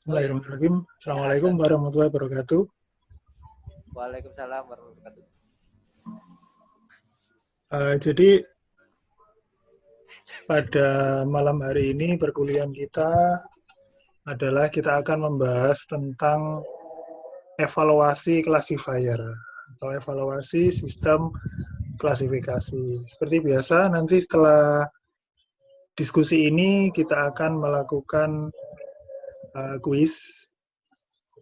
Bismillahirrahmanirrahim. Ya, Assalamualaikum warahmatullahi wabarakatuh. Waalaikumsalam warahmatullahi wabarakatuh. Jadi pada malam hari ini perkuliahan kita adalah kita akan membahas tentang evaluasi classifier atau evaluasi sistem klasifikasi. Seperti biasa, nanti setelah diskusi ini kita akan melakukan kuis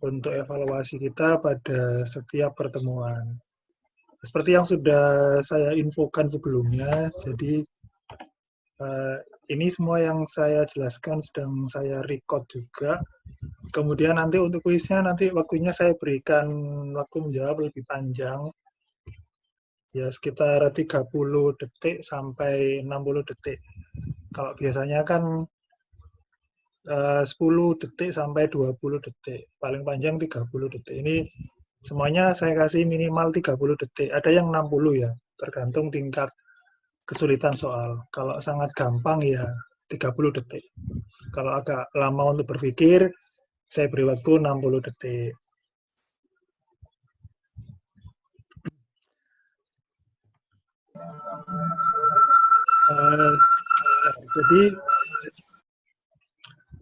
untuk evaluasi kita pada setiap pertemuan. Seperti yang sudah saya infokan sebelumnya, jadi ini semua yang saya jelaskan sedang saya record juga. Kemudian nanti untuk kuisnya nanti waktunya saya berikan waktu menjawab lebih panjang. Ya sekitar 30 detik sampai 60 detik. Kalau biasanya kan 10 detik sampai 20 detik. Paling panjang 30 detik. Ini semuanya saya kasih minimal 30 detik. Ada yang 60 ya, tergantung tingkat kesulitan soal. Kalau sangat gampang ya 30 detik. Kalau agak lama untuk berpikir, saya beri waktu 60 detik. Jadi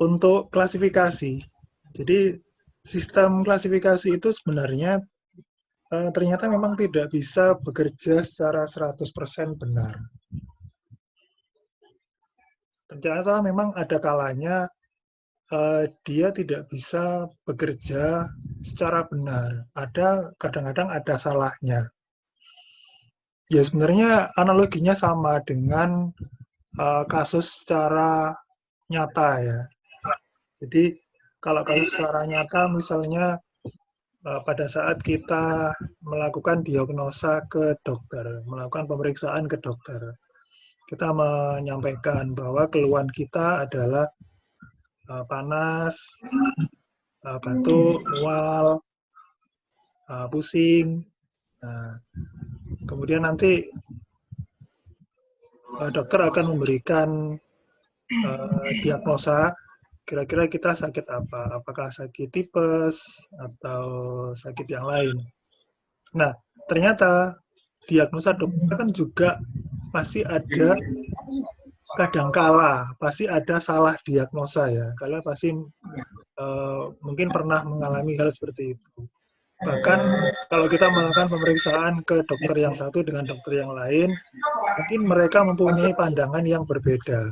untuk klasifikasi, jadi sistem klasifikasi itu sebenarnya ternyata memang tidak bisa bekerja secara 100% benar. Ternyata memang ada kalanya dia tidak bisa bekerja secara benar. Kadang-kadang ada salahnya. Ya sebenarnya analoginya sama dengan kasus secara nyata ya. Jadi kalau kasus secara nyata misalnya pada saat kita melakukan diagnosa ke dokter, melakukan pemeriksaan ke dokter, kita menyampaikan bahwa keluhan kita adalah panas, batuk, mual, pusing. Nah, kemudian nanti dokter akan memberikan diagnosa kira-kira kita sakit apa, apakah sakit tipes atau sakit yang lain. Nah, ternyata diagnosa dokter kan juga pasti ada kadangkala, pasti ada salah diagnosa ya. Kalian pasti mungkin pernah mengalami hal seperti itu. Bahkan kalau kita melakukan pemeriksaan ke dokter yang satu dengan dokter yang lain, mungkin mereka mempunyai pandangan yang berbeda.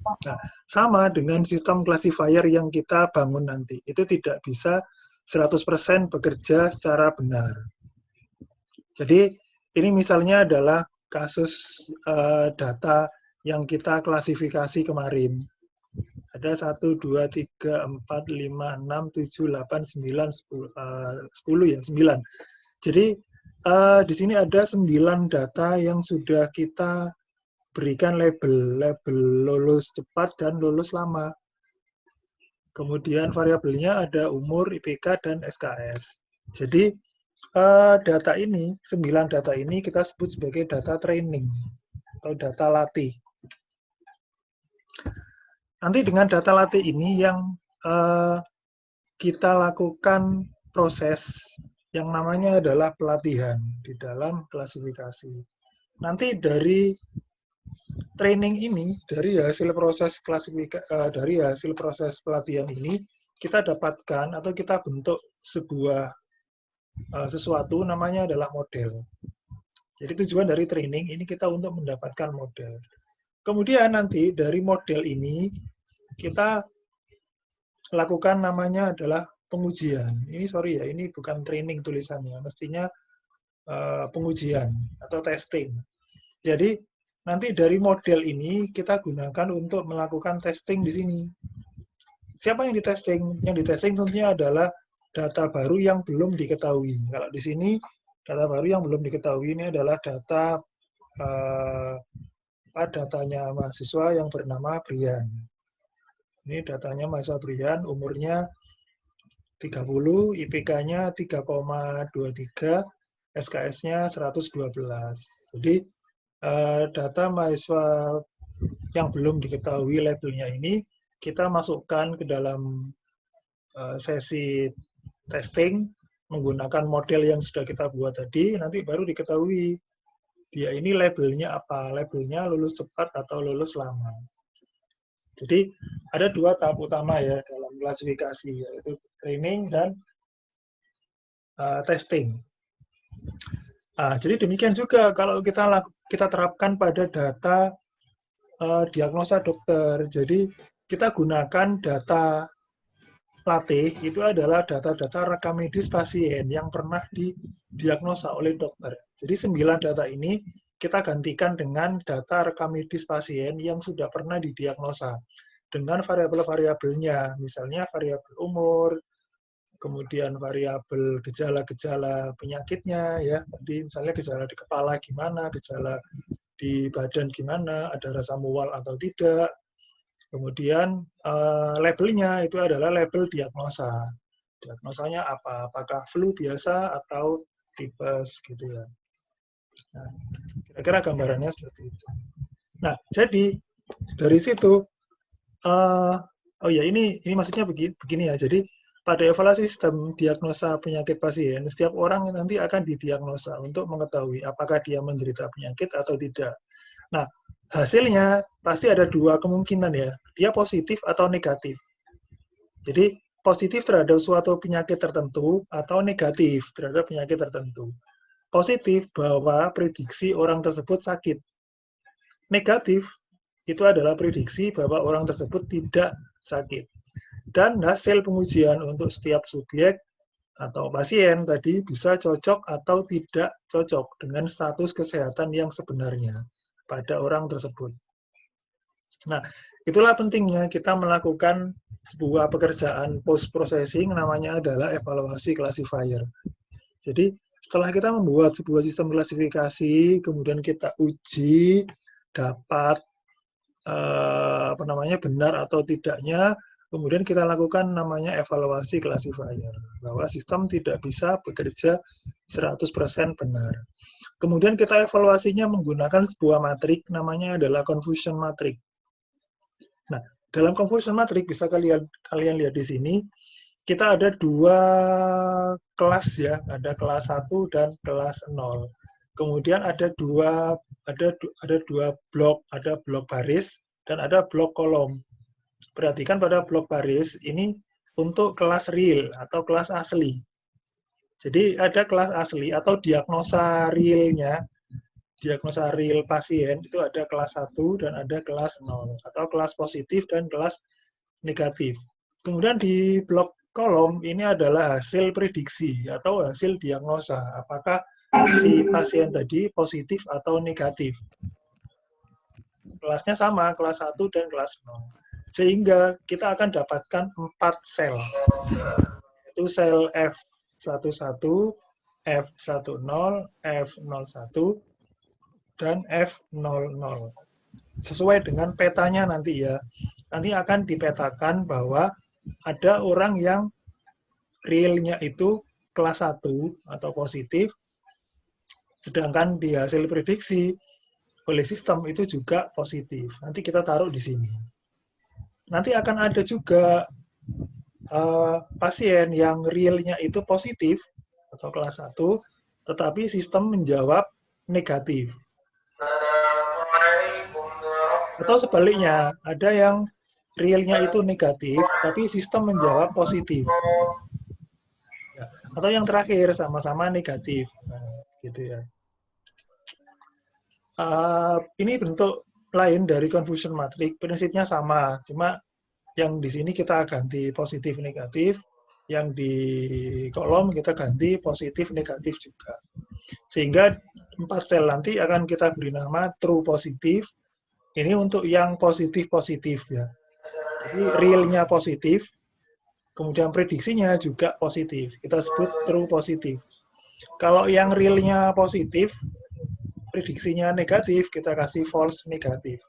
Nah, sama dengan sistem classifier yang kita bangun nanti. Itu tidak bisa 100% bekerja secara benar. Jadi, ini misalnya adalah kasus data yang kita klasifikasi kemarin. Ada 1, 2, 3, 4, 5, 6, 7, 8, 9, 10 ya, 9. Jadi, di sini ada 9 data yang sudah kita berikan label lulus cepat dan lulus lama. Kemudian variabelnya ada umur, IPK, dan SKS. Jadi data ini, 9 data ini kita sebut sebagai data training atau data latih. Nanti dengan data latih ini yang kita lakukan proses yang namanya adalah pelatihan di dalam klasifikasi. Nanti dari training ini, dari hasil proses dari hasil proses pelatihan ini, kita dapatkan atau kita bentuk sebuah sesuatu namanya adalah model. Jadi tujuan dari training ini kita untuk mendapatkan model. Kemudian nanti dari model ini kita lakukan namanya adalah pengujian. Ini sorry ya, ini bukan training tulisannya, mestinya pengujian atau testing. Jadi nanti dari model ini kita gunakan untuk melakukan testing di sini. Siapa yang ditesting? Yang ditesting tentunya adalah data baru yang belum diketahui. Kalau di sini data baru yang belum diketahui ini adalah data datanya mahasiswa yang bernama Brian. Ini datanya mahasiswa Brian, umurnya 30, IPK-nya 3,23, SKS-nya 112. Jadi data mahasiswa yang belum diketahui labelnya ini kita masukkan ke dalam sesi testing menggunakan model yang sudah kita buat tadi, nanti baru diketahui dia ini labelnya apa, labelnya lulus cepat atau lulus lama. Jadi ada dua tahap utama ya dalam klasifikasi, yaitu training dan testing. Jadi demikian juga kalau kita terapkan pada data diagnosa dokter. Jadi kita gunakan data latih itu adalah data-data rekam medis pasien yang pernah didiagnosa oleh dokter. Jadi 9 data ini kita gantikan dengan data rekam medis pasien yang sudah pernah didiagnosa dengan variabel-variabelnya, misalnya variabel umur, kemudian variabel gejala-gejala penyakitnya, ya, tadi misalnya gejala di kepala gimana, gejala di badan gimana, ada rasa mual atau tidak. Kemudian labelnya itu adalah label diagnosa. Diagnosanya apa? Apakah flu biasa atau tipes gitu ya. Nah, kira-kira gambarannya seperti itu. Nah, jadi dari situ, oh ya ini maksudnya begini ya. Jadi pada evaluasi sistem diagnosa penyakit pasien, setiap orang nanti akan didiagnosa untuk mengetahui apakah dia menderita penyakit atau tidak. Nah, hasilnya pasti ada dua kemungkinan ya, dia positif atau negatif. Jadi positif terhadap suatu penyakit tertentu atau negatif terhadap penyakit tertentu. Positif bahwa prediksi orang tersebut sakit. Negatif itu adalah prediksi bahwa orang tersebut tidak sakit. Dan hasil pengujian untuk setiap subjek atau pasien tadi bisa cocok atau tidak cocok dengan status kesehatan yang sebenarnya pada orang tersebut. Nah, itulah pentingnya kita melakukan sebuah pekerjaan post-processing namanya adalah evaluasi classifier. Jadi, setelah kita membuat sebuah sistem klasifikasi, kemudian kita uji dapat benar atau tidaknya, kemudian kita lakukan namanya evaluasi classifier, bahwa sistem tidak bisa bekerja 100% benar. Kemudian kita evaluasinya menggunakan sebuah matrik, namanya adalah confusion matrix. Nah, dalam confusion matrix bisa kalian lihat di sini, kita ada dua kelas ya, ada kelas 1 dan kelas 0. Kemudian ada dua blok, ada blok baris dan ada blok kolom. Perhatikan pada blok baris ini untuk kelas real atau kelas asli. Jadi ada kelas asli atau diagnosa realnya, diagnosa real pasien itu ada kelas 1 dan ada kelas 0 atau kelas positif dan kelas negatif. Kemudian di blok kolom ini adalah hasil prediksi atau hasil diagnosa apakah si pasien tadi positif atau negatif. Kelasnya sama, kelas 1 dan kelas 0. Sehingga kita akan dapatkan 4 sel. Itu sel F11, F10, F01, dan F00. Sesuai dengan petanya nanti ya. Nanti akan dipetakan bahwa ada orang yang realnya itu kelas 1 atau positif, sedangkan di hasil prediksi oleh sistem itu juga positif. Nanti kita taruh di sini. Nanti akan ada juga pasien yang realnya itu positif atau kelas 1, tetapi sistem menjawab negatif. Atau sebaliknya, ada yang realnya itu negatif, tapi sistem menjawab positif. Ya. Atau yang terakhir, sama-sama negatif. Nah, gitu ya. Ini bentuk lain dari confusion matrix, prinsipnya sama, cuma yang di sini kita ganti positif negatif, yang di kolom kita ganti positif negatif juga. Sehingga 4 sel nanti akan kita beri nama true positif. Ini untuk yang positif-positif ya. Jadi realnya positif, kemudian prediksinya juga positif. Kita sebut true positif. Kalau yang realnya positif, prediksinya negatif, kita kasih false negatif.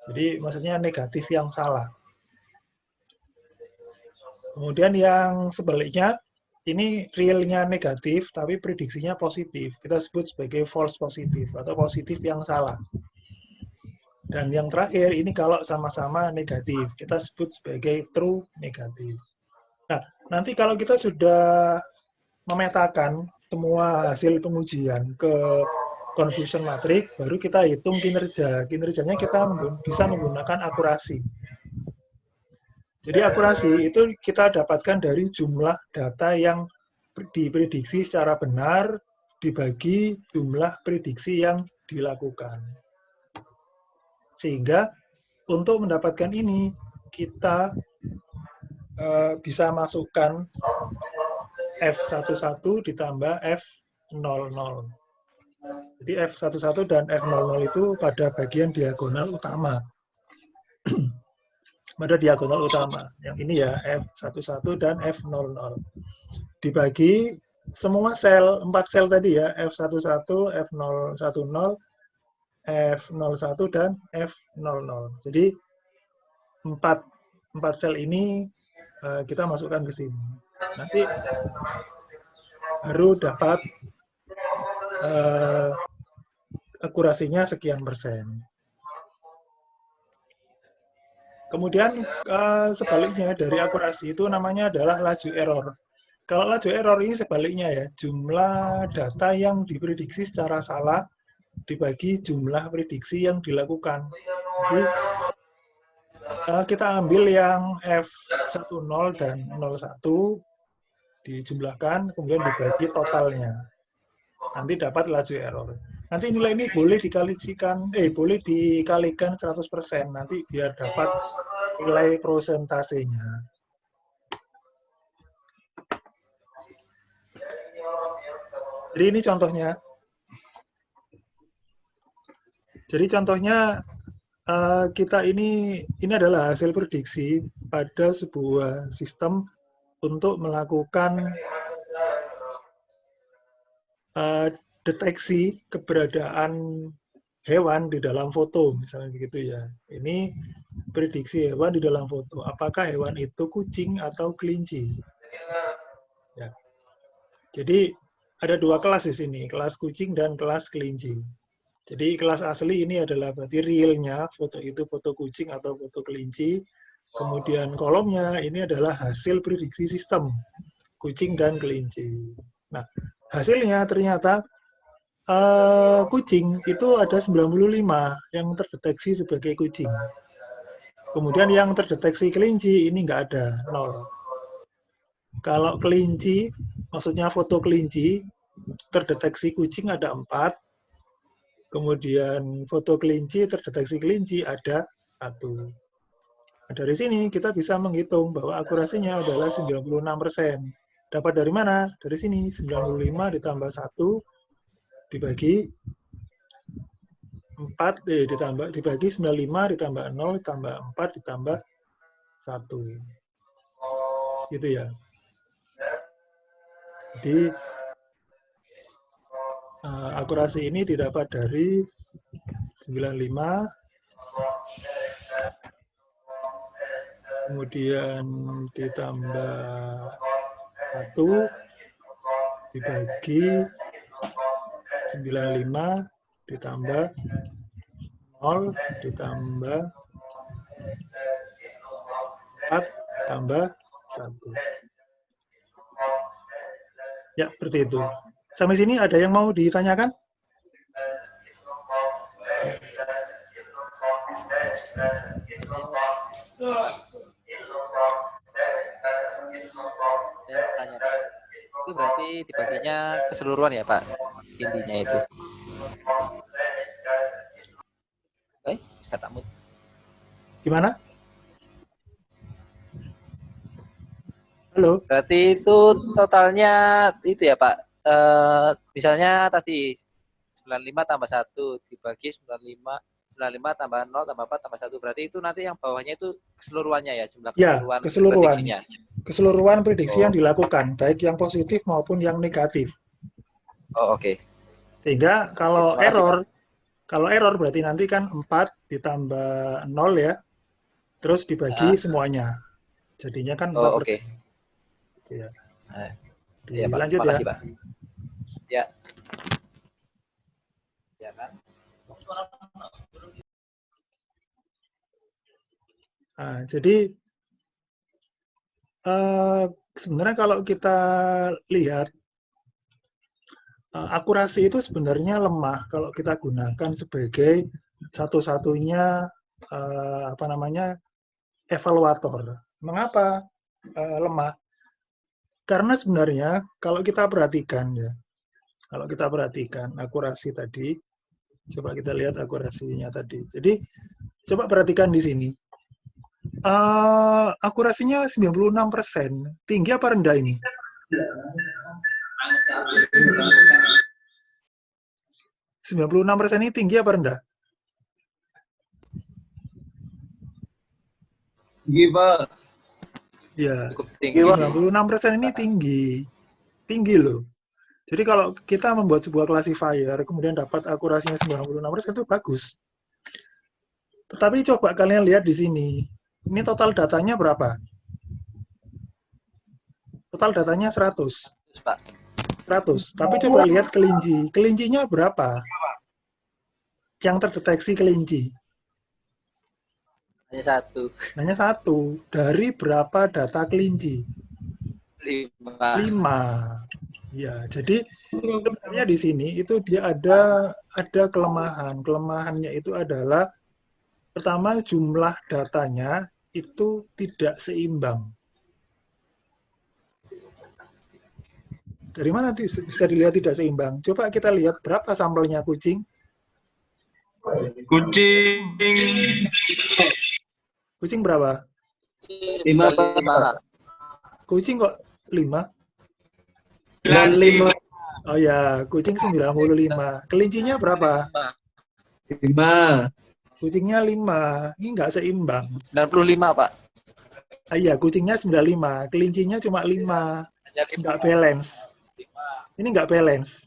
Jadi maksudnya negatif yang salah. Kemudian yang sebaliknya, ini realnya negatif, tapi prediksinya positif. Kita sebut sebagai false positif atau positif yang salah. Dan yang terakhir, ini kalau sama-sama negatif, kita sebut sebagai true negatif. Nah, nanti kalau kita sudah memetakan semua hasil pengujian ke confusion matrix, baru kita hitung kinerja. Kinerjanya kita bisa menggunakan akurasi. Jadi akurasi itu kita dapatkan dari jumlah data yang diprediksi secara benar dibagi jumlah prediksi yang dilakukan. Sehingga untuk mendapatkan ini kita bisa masukkan F11 ditambah F00. Jadi F11 dan F00 itu pada bagian diagonal utama. Pada diagonal utama. Yang ini ya F11 dan F00. Dibagi semua sel, 4 sel tadi ya, F11, F010, F01 dan F00. Jadi 4 sel ini kita masukkan ke sini. Nanti baru dapat akurasinya sekian persen. Kemudian sebaliknya dari akurasi itu namanya adalah laju error. Kalau laju error ini sebaliknya ya, jumlah data yang diprediksi secara salah dibagi jumlah prediksi yang dilakukan. Jadi kita ambil yang F10 dan 01 dijumlahkan, kemudian dibagi totalnya. Nanti dapat laju error. Nanti nilai ini boleh dikalikan 100%, nanti biar dapat nilai prosentasenya. Jadi ini contohnya. Jadi contohnya kita ini adalah hasil prediksi pada sebuah sistem untuk melakukan deteksi keberadaan hewan di dalam foto, misalnya begitu ya. Ini prediksi hewan di dalam foto. Apakah hewan itu kucing atau kelinci? Ya. Jadi ada 2 kelas di sini, kelas kucing dan kelas kelinci. Jadi kelas asli ini adalah berarti realnya, foto itu foto kucing atau foto kelinci. Kemudian kolomnya ini adalah hasil prediksi sistem, kucing dan kelinci. Nah, hasilnya ternyata kucing itu ada 95 yang terdeteksi sebagai kucing. Kemudian yang terdeteksi kelinci ini nggak ada, 0. Kalau kelinci, maksudnya foto kelinci, terdeteksi kucing ada 4. Kemudian foto kelinci, terdeteksi kelinci ada 1. Nah, dari sini kita bisa menghitung bahwa akurasinya adalah 96%. Dapat dari mana? Dari sini, 95 ditambah 1 dibagi 4, dibagi 95 ditambah 0 ditambah 4 ditambah 1. Gitu ya. Jadi akurasi ini didapat dari 95, kemudian ditambah 1 dibagi 95 ditambah 0 ditambah 4 tambah 1. Ya, seperti itu. Sampai sini ada yang mau ditanyakan? Saya tanya, Pak. Itu berarti dibaginya keseluruhan ya, Pak? Intinya itu. Bisa tamu. Gimana? Halo? Berarti itu totalnya itu ya, Pak. Misalnya tadi 95 tambah 1 dibagi 95 tambah 0 tambah 4 tambah 1. Berarti itu nanti yang bawahnya itu keseluruhannya ya, jumlah keseluruhan, ya, keseluruhan prediksinya. Keseluruhan prediksi yang dilakukan, baik yang positif maupun yang negatif. Oh, oke. Sehingga kalau Terima kasih, Pak. kalau error berarti nanti kan 4 ditambah 0 ya, terus dibagi semuanya. Jadinya kan 4 oke. Ya. Ya, Pak. Dilanjut Terima ya. kasih, Pak. Ya. Ya kan? Nah, jadi sebenarnya kalau kita lihat akurasi itu sebenarnya lemah kalau kita gunakan sebagai satu-satunya apa namanya evaluator. Mengapa lemah? Karena sebenarnya kalau kita perhatikan ya, kalau kita perhatikan akurasi tadi, coba kita lihat akurasinya tadi. Jadi coba perhatikan di sini. Akurasinya 96%. Tinggi apa rendah ini? 96% ini tinggi apa rendah? Tinggi, Pak. Ya, Cukup tinggi sih. 96% ini tinggi. Tinggi loh. Jadi kalau kita membuat sebuah classifier, kemudian dapat akurasinya 96% itu bagus. Tetapi coba kalian lihat di sini. Ini total datanya berapa? Total datanya 100. Terus, Pak. 100. Tapi coba lihat kelinci. Kelincinya berapa? Yang terdeteksi kelinci. Hanya satu. Hanya satu. Dari berapa data kelinci? 5. 5. Ya, jadi sebenarnya di sini itu dia ada kelemahan. Kelemahannya itu adalah pertama jumlah datanya itu tidak seimbang. Dari mana bisa dilihat tidak seimbang? Coba kita lihat berapa sampelnya kucing. Kucing Kucing berapa? 5. Kucing kok 5? 95. Oh ya, kucing 95. Kelincinya berapa? 5. Kucingnya 5. Ini nggak seimbang. 95, Pak. Iya, kucingnya 95. Kelincinya cuma 5. Nggak balance. Ini nggak balance.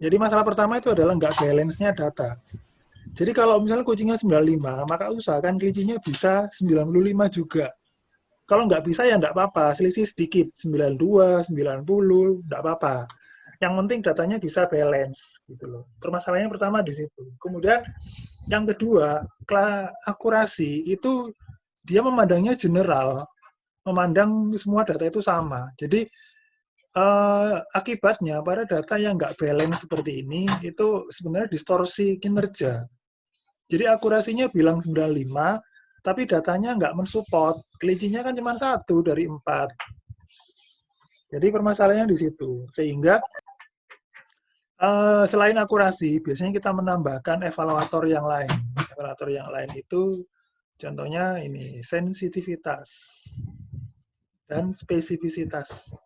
Jadi masalah pertama itu adalah nggak balance-nya data. Jadi kalau misalnya kucingnya 95, maka usahakan kelincinya bisa 95 juga. Kalau nggak bisa ya nggak apa-apa, selisih sedikit, 92, 90, nggak apa-apa. Yang penting datanya bisa balance, gitu loh. Permasalahannya pertama di situ. Kemudian yang kedua, akurasi itu dia memandangnya general, memandang semua data itu sama. Jadi akibatnya pada data yang nggak balance seperti ini itu sebenarnya distorsi kinerja. Jadi akurasinya bilang 95, tapi datanya nggak mensupport. Kelincinya kan cuma 1 dari 4. Jadi permasalahannya di situ. Sehingga selain akurasi, biasanya kita menambahkan evaluator yang lain. Evaluator yang lain itu contohnya ini, sensitivitas dan spesifisitas.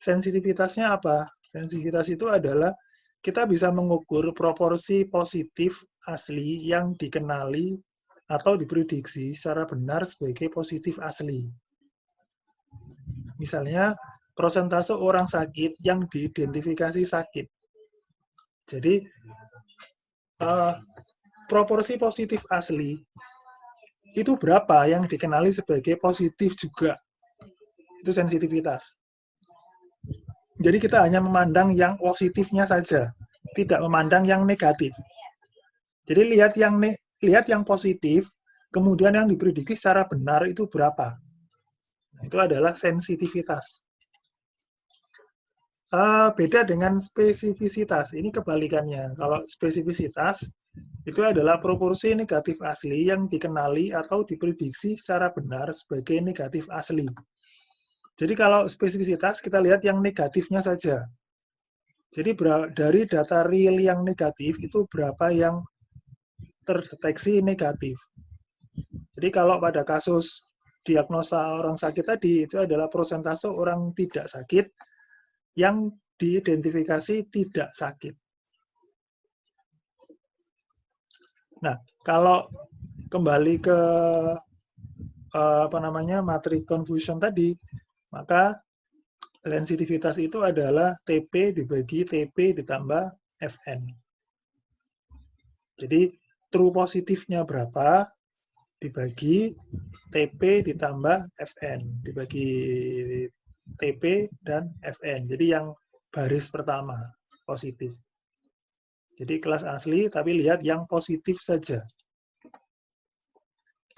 Sensitivitasnya apa? Sensitivitas itu adalah kita bisa mengukur proporsi positif asli yang dikenali atau diprediksi secara benar sebagai positif asli. Misalnya, persentase orang sakit yang diidentifikasi sakit. Jadi, proporsi positif asli itu berapa yang dikenali sebagai positif juga. Itu sensitivitas. Jadi kita hanya memandang yang positifnya saja, tidak memandang yang negatif. Jadi lihat yang positif, kemudian yang diprediksi secara benar itu berapa. Itu adalah sensitivitas. Beda dengan spesifisitas. Ini kebalikannya. Kalau spesifisitas itu adalah proporsi negatif asli yang dikenali atau diprediksi secara benar sebagai negatif asli. Jadi kalau spesifisitas kita lihat yang negatifnya saja. Jadi dari data real yang negatif itu berapa yang terdeteksi negatif. Jadi kalau pada kasus diagnosa orang sakit tadi itu adalah persentase orang tidak sakit yang diidentifikasi tidak sakit. Nah, kalau kembali ke matrix confusion tadi, maka sensitivitas itu adalah TP dibagi TP ditambah Fn. Jadi true positifnya berapa dibagi TP ditambah Fn, dibagi TP dan Fn. Jadi yang baris pertama positif. Jadi kelas asli tapi lihat yang positif saja.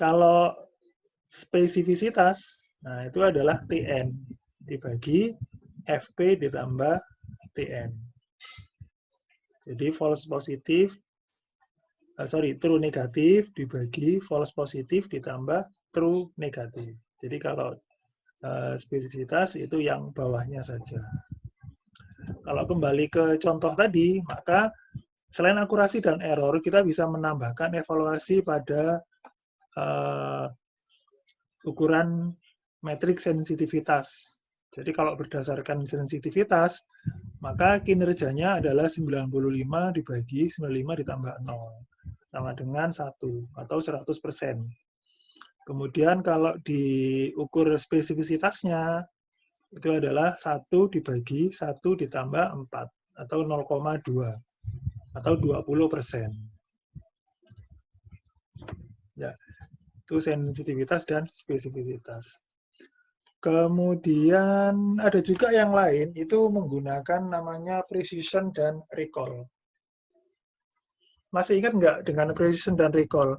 Kalau spesifisitas, Nah, itu adalah TN dibagi FP ditambah TN. Jadi false positif, true negatif dibagi false positif ditambah true negatif. Jadi kalau spesifisitas itu yang bawahnya saja. Kalau kembali ke contoh tadi, maka selain akurasi dan error, kita bisa menambahkan evaluasi pada ukuran metrik sensitivitas. Jadi kalau berdasarkan sensitivitas, maka kinerjanya adalah 95 dibagi 95 ditambah 0. Sama dengan 1 atau 100%. Kemudian kalau diukur spesifisitasnya, itu adalah 1 dibagi 1 ditambah 4 atau 0,2 atau 20%. Ya, itu sensitivitas dan spesifisitas. Kemudian ada juga yang lain, itu menggunakan namanya precision dan recall. Masih ingat nggak dengan precision dan recall?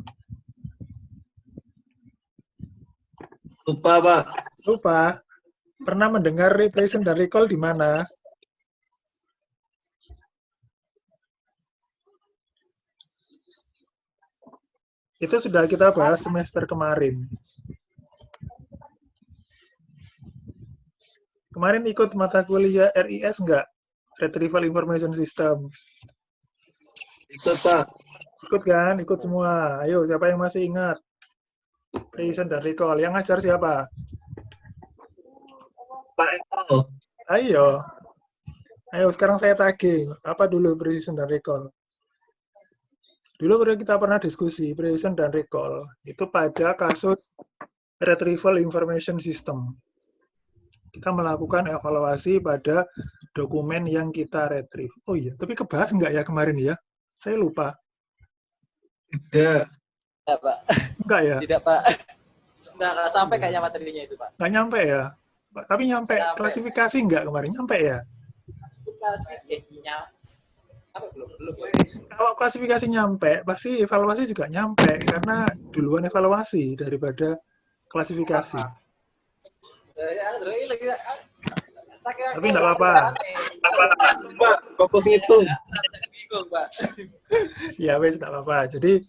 Lupa, Pak. Lupa. Pernah mendengar precision dan recall di mana? Itu sudah kita bahas semester kemarin. Kemarin ikut mata kuliah RIS nggak? Retrieval Information System. Ikut, Pak. Ikut kan? Ikut semua. Ayo, siapa yang masih ingat? Precision dan recall. Yang ngajar siapa? Pak Eko. Ayo. Ayo, sekarang saya tagih. Apa dulu precision dan recall? Dulu kita pernah diskusi precision dan recall. Itu pada kasus Retrieval Information System. Kita melakukan evaluasi pada dokumen yang kita retrieve. Oh iya, tapi kebahas nggak ya kemarin ya? Saya lupa. Tidak. Tidak, Pak. Enggak ya? Tidak, Pak. Nggak sampai kayaknya materinya itu, Pak. Nggak nyampe ya? Tapi nyampe klasifikasi nggak kemarin? Nyampe ya? Klasifikasi, belum ya. Kalau klasifikasi nyampe, pasti evaluasi juga nyampe. Karena duluan evaluasi daripada klasifikasi. Tapi nggak apa-apa. Pak, fokus ngitung. Bingung, Pak. Ya, wes nggak apa-apa. Jadi,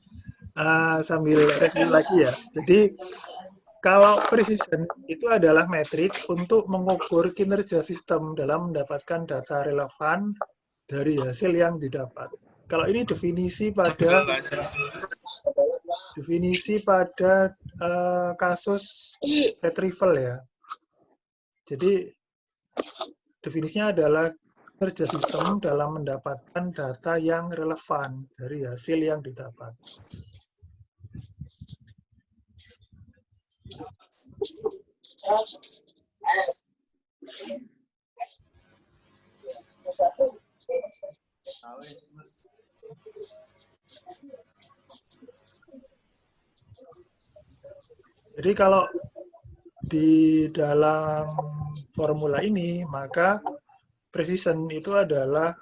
sambil review lagi ya. Jadi, kalau precision itu adalah metrik untuk mengukur kinerja sistem dalam mendapatkan data relevan dari hasil yang didapat. Kalau ini definisi pada kasus retrieval ya. Jadi definisinya adalah kinerja sistem dalam mendapatkan data yang relevan dari hasil yang didapat. Jadi kalau di dalam formula ini, maka precision itu adalah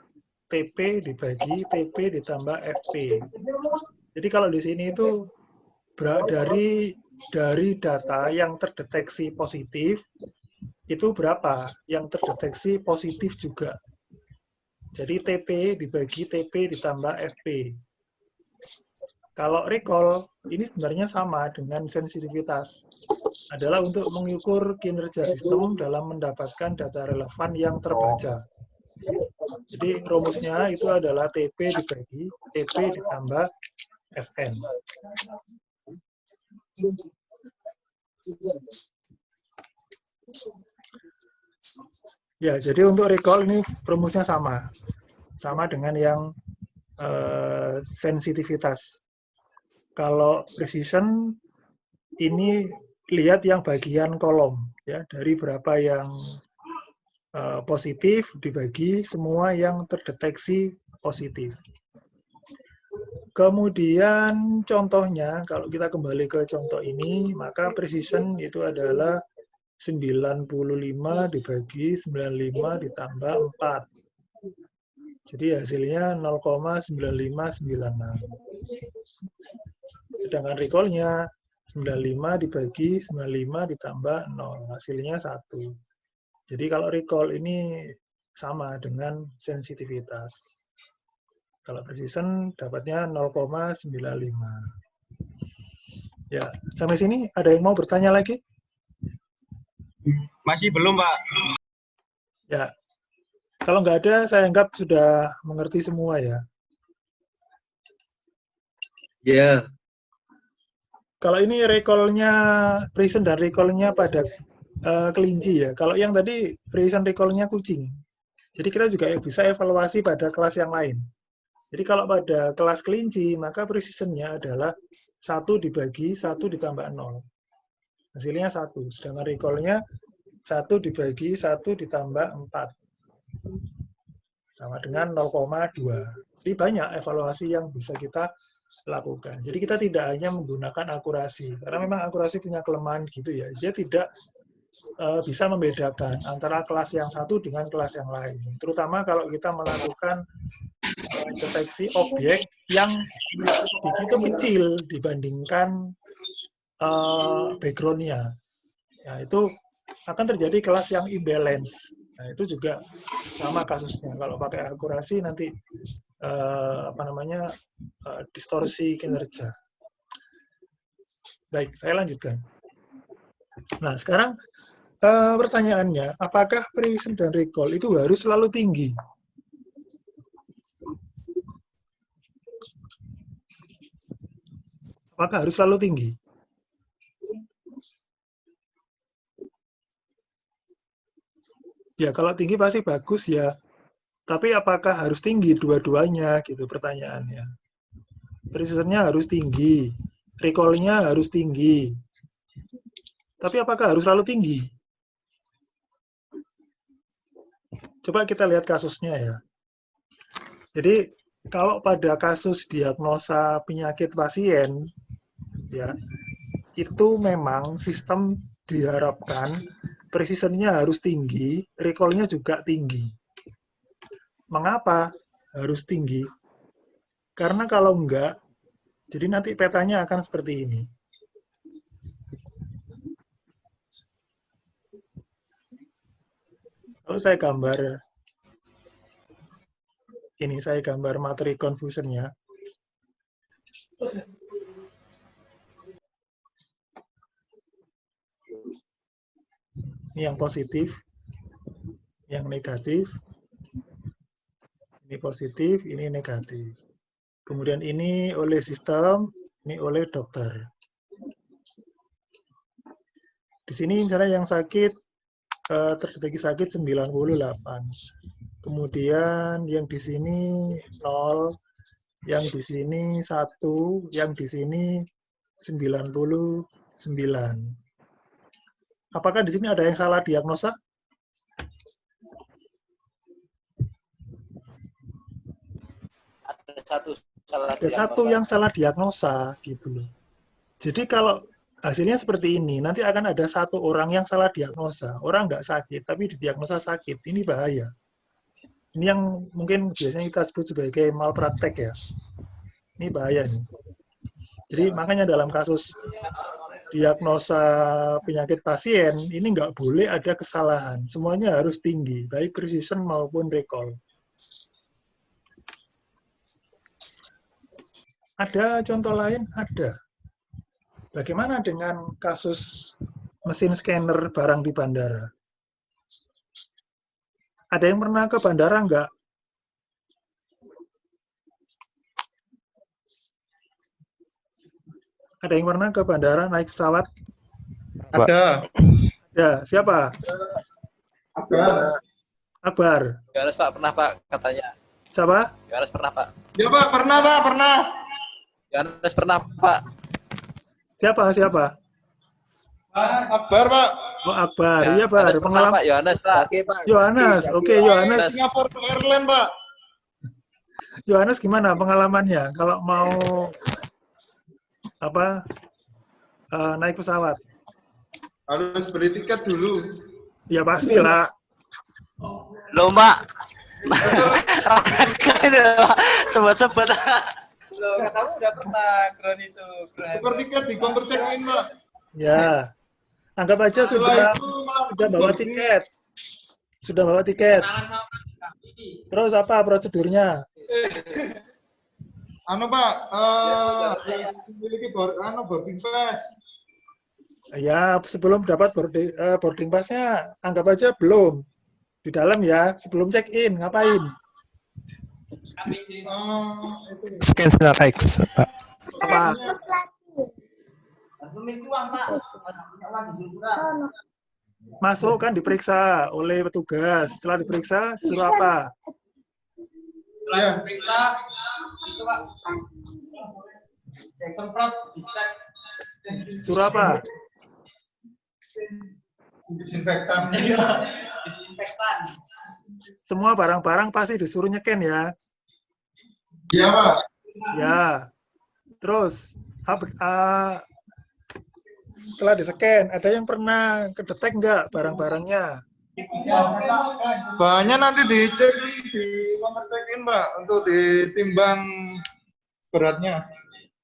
TP dibagi TP ditambah FP. Jadi kalau di sini itu dari data yang terdeteksi positif, itu berapa yang terdeteksi positif juga. Jadi TP dibagi TP ditambah FP. Kalau recall, ini sebenarnya sama dengan sensitivitas. Adalah untuk mengukur kinerja sistem dalam mendapatkan data relevan yang terbaca. Jadi rumusnya itu adalah TP dibagi TP ditambah FN. Ya, jadi untuk recall ini rumusnya sama. Sama dengan yang sensitivitas. Kalau precision, ini lihat yang bagian kolom. Ya, dari berapa yang positif dibagi semua yang terdeteksi positif. Kemudian contohnya, kalau kita kembali ke contoh ini, maka precision itu adalah 95 dibagi 95 ditambah 4. Jadi hasilnya 0,9596. Sedangkan recall-nya 95 dibagi 95 ditambah 0, hasilnya 1. Jadi kalau recall ini sama dengan sensitivitas. Kalau precision dapatnya 0,95. Ya, sampai sini ada yang mau bertanya lagi? Masih belum, Pak. Ya, kalau nggak ada, saya anggap sudah mengerti semua ya. Ya. Kalau ini recall-nya, precision dan recall-nya pada kelinci ya. Kalau yang tadi precision recall-nya kucing. Jadi kita juga bisa evaluasi pada kelas yang lain. Jadi kalau pada kelas kelinci, maka precision-nya adalah 1 dibagi 1 ditambah 0. Hasilnya 1. Sedangkan recall-nya 1 dibagi 1 ditambah 4. Sama dengan 0,2. Jadi banyak evaluasi yang bisa kita lakukan. Jadi kita tidak hanya menggunakan akurasi. Karena memang akurasi punya kelemahan gitu ya. Dia tidak bisa membedakan antara kelas yang satu dengan kelas yang lain. Terutama kalau kita melakukan deteksi objek yang begitu kecil dibandingkan background-nya. Nah, itu akan terjadi kelas yang imbalance. Nah, itu juga sama kasusnya. Kalau pakai akurasi nanti distorsi kinerja. Baik, saya lanjutkan. Nah, sekarang pertanyaannya, apakah precision dan recall itu harus selalu tinggi? Apakah harus selalu tinggi? Ya, kalau tinggi pasti bagus ya. Tapi apakah harus tinggi dua-duanya? Gitu pertanyaannya. Precision-nya harus tinggi. Recall-nya harus tinggi. Tapi apakah harus selalu tinggi? Coba kita lihat kasusnya ya. Jadi, kalau pada kasus diagnosa penyakit pasien, ya, itu memang sistem diharapkan precision-nya harus tinggi, recall-nya juga tinggi. Mengapa harus tinggi? Karena kalau enggak, jadi nanti petanya akan seperti ini. Kalau saya gambar, ini saya gambar materi confusion-nya. Ini yang positif, yang negatif, ini positif, ini negatif. Kemudian ini oleh sistem, ini oleh dokter. Di sini misalnya yang sakit, terdeteksi sakit 98. Kemudian yang di sini 0, yang di sini 1, yang di sini 99. Apakah di sini ada yang salah diagnosa? Ada satu yang salah diagnosa gitu loh. Jadi kalau hasilnya seperti ini, nanti akan ada satu orang yang salah diagnosa. Orang nggak sakit, tapi didiagnosa sakit. Ini bahaya. Ini yang mungkin biasanya kita sebut sebagai malpraktek ya. Ini bahaya nih. Jadi makanya dalam kasus diagnosa penyakit pasien, ini nggak boleh ada kesalahan. Semuanya harus tinggi, baik precision maupun recall. Ada contoh lain? Ada. Bagaimana dengan kasus mesin scanner barang di bandara? Ada yang pernah ke bandara nggak? Ada yang pernah ke bandara naik pesawat? Ada. Ya, siapa? Akbar. Yohanes Pak, pernah Pak katanya. Siapa? Yohanes pernah Pak. Ya Pak, pernah Pak, pernah. Yohanes pernah Pak. Siapa? Akbar Pak. Oh, Akbar. Iya, Pak. Yohanes pernah Pak, Yohanes Pak. Yohanes. Oke, Yohanes. Singapura Airlines Pak. Yohanes gimana pengalamannya kalau mau naik pesawat? Harus beli tiket dulu. Ya pastilah. Loh Mbak. Sebut-sebut. Loh, katamu udah pernah ground itu. Tukar tiket di counter check-in, Pak. Ya, anggap aja Setelah sudah itu sudah bawa tiket. Sudah bawa tiket. Terus apa prosedurnya? Anu, Pak, memiliki boarding pass. Ya, sebelum dapat boarding pass-nya, anggap aja belum. Di dalam ya, sebelum check-in, ngapain? Scan Sinar X, Pak. Apa? Masuk kan diperiksa oleh petugas. Setelah diperiksa, suruh apa? Ya. Suruh apa? Disinfektan. Semua barang-barang pasti disuruh nyeken ya. Iya, Pak. Ya. Terus, setelah di-scan, ada yang pernah kedetek nggak barang-barangnya? Bahannya nanti dicek di counter check-in, Pak, untuk ditimbang beratnya.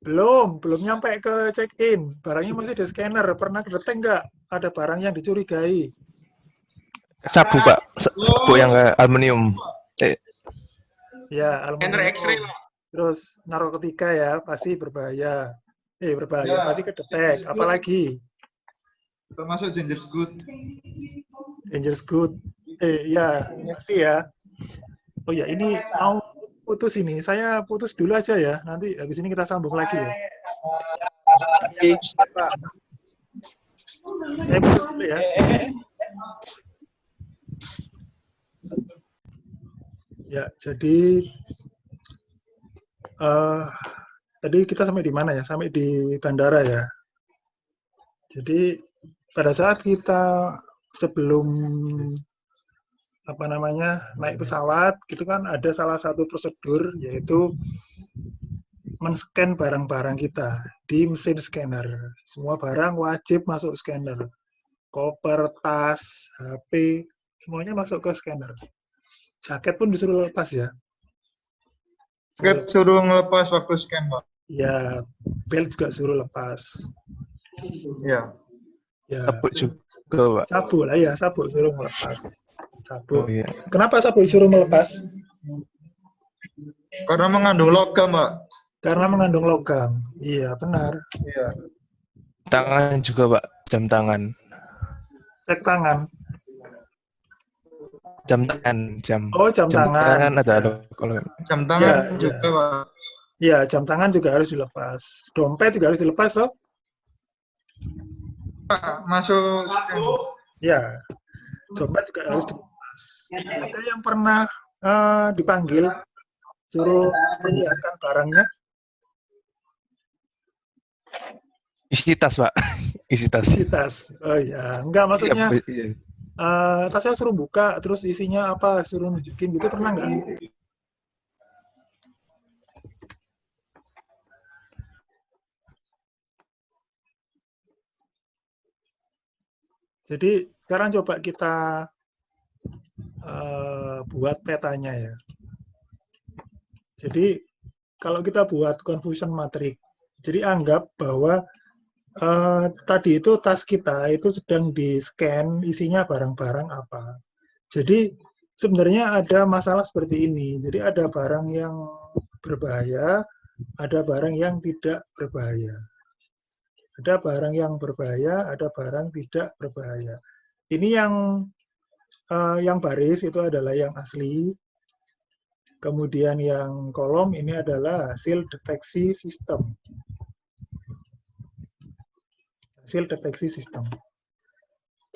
Belum nyampe ke check-in. Barangnya masih di scanner. Pernah kedetek nggak ada barang yang dicurigai? Sabu, Pak. Sabu yang aluminium. Ya, aluminium. Terus narkotika ya, pasti berbahaya. Berbahaya, Ya, pasti kedetek. Apalagi? Termasuk dangerous good. Dangerous good. Ya, pasti ya. Oh ya, ini mau putus ini. Saya putus dulu aja ya. Nanti habis ini kita sambung lagi ya. Saya putus dulu ya. Ya, jadi tadi kita sampai di mana ya? Sampai di bandara ya. Jadi pada saat kita sebelum naik pesawat, gitu kan ada salah satu prosedur yaitu men-scan barang-barang kita di mesin scanner. Semua barang wajib masuk scanner. Koper, tas, HP, semuanya masuk ke scanner. Jaket pun disuruh lepas ya. Suruh ngelepas waktu scan, Pak. Ya, belt juga suruh lepas. Iya. Ya, Sabu juga, Pak. sabu lah ya, sabu suruh melepas. Sabu. Oh iya. Kenapa sabu disuruh melepas? Karena mengandung logam, Pak. Karena mengandung logam. Iya, benar. Iya. Tangan juga, Pak. Jam tangan. Cek tangan. Jam tangan. Oh, jam tangan. ada Ya. kalau Jam tangan Ya, juga, Pak. Iya, jam tangan juga harus dilepas. Dompet juga harus dilepas, toh? Pak, masuk scan. Ya, dompet juga harus dilepas. Ada yang pernah dipanggil suruh perlihatkan barangnya? isi tas, Pak. Isi tas. Isi tas. Oh ya, enggak maksudnya Iya. tasnya suruh buka, terus isinya apa, suruh nunjukin gitu, pernah nggak? Jadi sekarang coba kita buat petanya ya. Jadi kalau kita buat confusion matrix, jadi anggap bahwa tadi itu tas kita itu sedang di-scan isinya barang-barang apa. Jadi sebenarnya ada masalah seperti ini. Jadi ada barang yang berbahaya, ada barang yang tidak berbahaya. Ada barang yang berbahaya, ada barang tidak berbahaya. Ini yang baris itu adalah yang asli. Kemudian yang kolom ini adalah hasil deteksi sistem. Hasil deteksi sistem.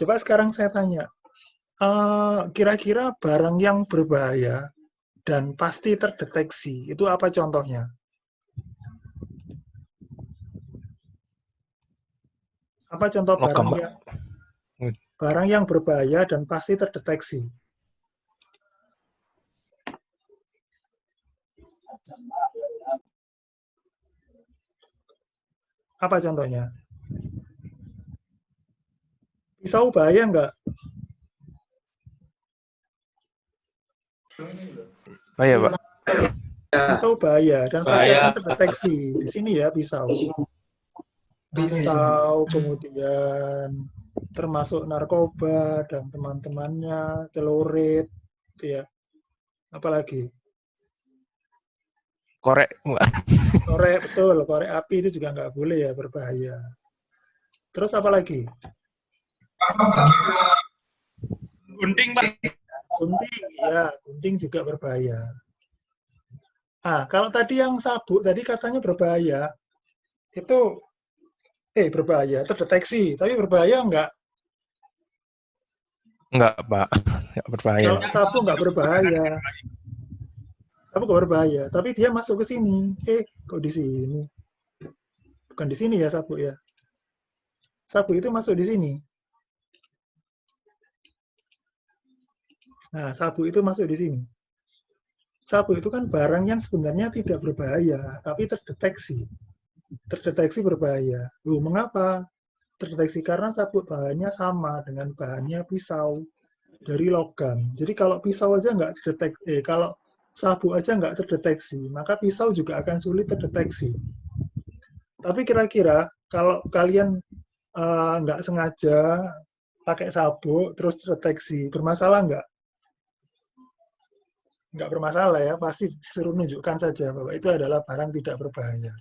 Coba sekarang saya tanya, kira-kira barang yang berbahaya dan pasti terdeteksi, itu apa contohnya? Apa contoh barang yang berbahaya dan pasti terdeteksi? Apa contohnya? Pisau bahaya nggak? Oh iya, Pak. Pisau bahaya dan pasti Bahaya. akan terdeteksi. Di sini ya pisau. Pisau, kemudian termasuk narkoba dan teman-temannya, celurit, gitu ya. Apalagi Korek enggak? korek, betul, korek api itu juga nggak boleh ya, berbahaya. Terus apa lagi? Gunting, Pak. Gunting, ya, gunting juga berbahaya. Kalau tadi yang sabuk tadi katanya berbahaya, itu berbahaya, terdeteksi, tapi berbahaya enggak? Enggak, Pak. Enggak berbahaya. Kalau sabuk enggak berbahaya. Sabuk enggak berbahaya, tapi dia masuk ke sini. Kok di sini? Bukan di sini ya sabuk ya. Sabuk itu masuk di sini. Nah, sabuk itu masuk di sini. Sabuk itu kan barang yang sebenarnya tidak berbahaya, tapi terdeteksi. Terdeteksi berbahaya. Mengapa? Terdeteksi karena sabuk bahannya sama dengan bahannya pisau dari logam. Jadi kalau pisau aja nggak terdeteksi, kalau sabuk aja nggak terdeteksi, maka pisau juga akan sulit terdeteksi. Tapi kira-kira kalau kalian nggak sengaja pakai sabuk terus terdeteksi, bermasalah nggak? Nggak bermasalah ya, pasti disuruh nunjukkan saja bahwa itu adalah barang tidak berbahaya.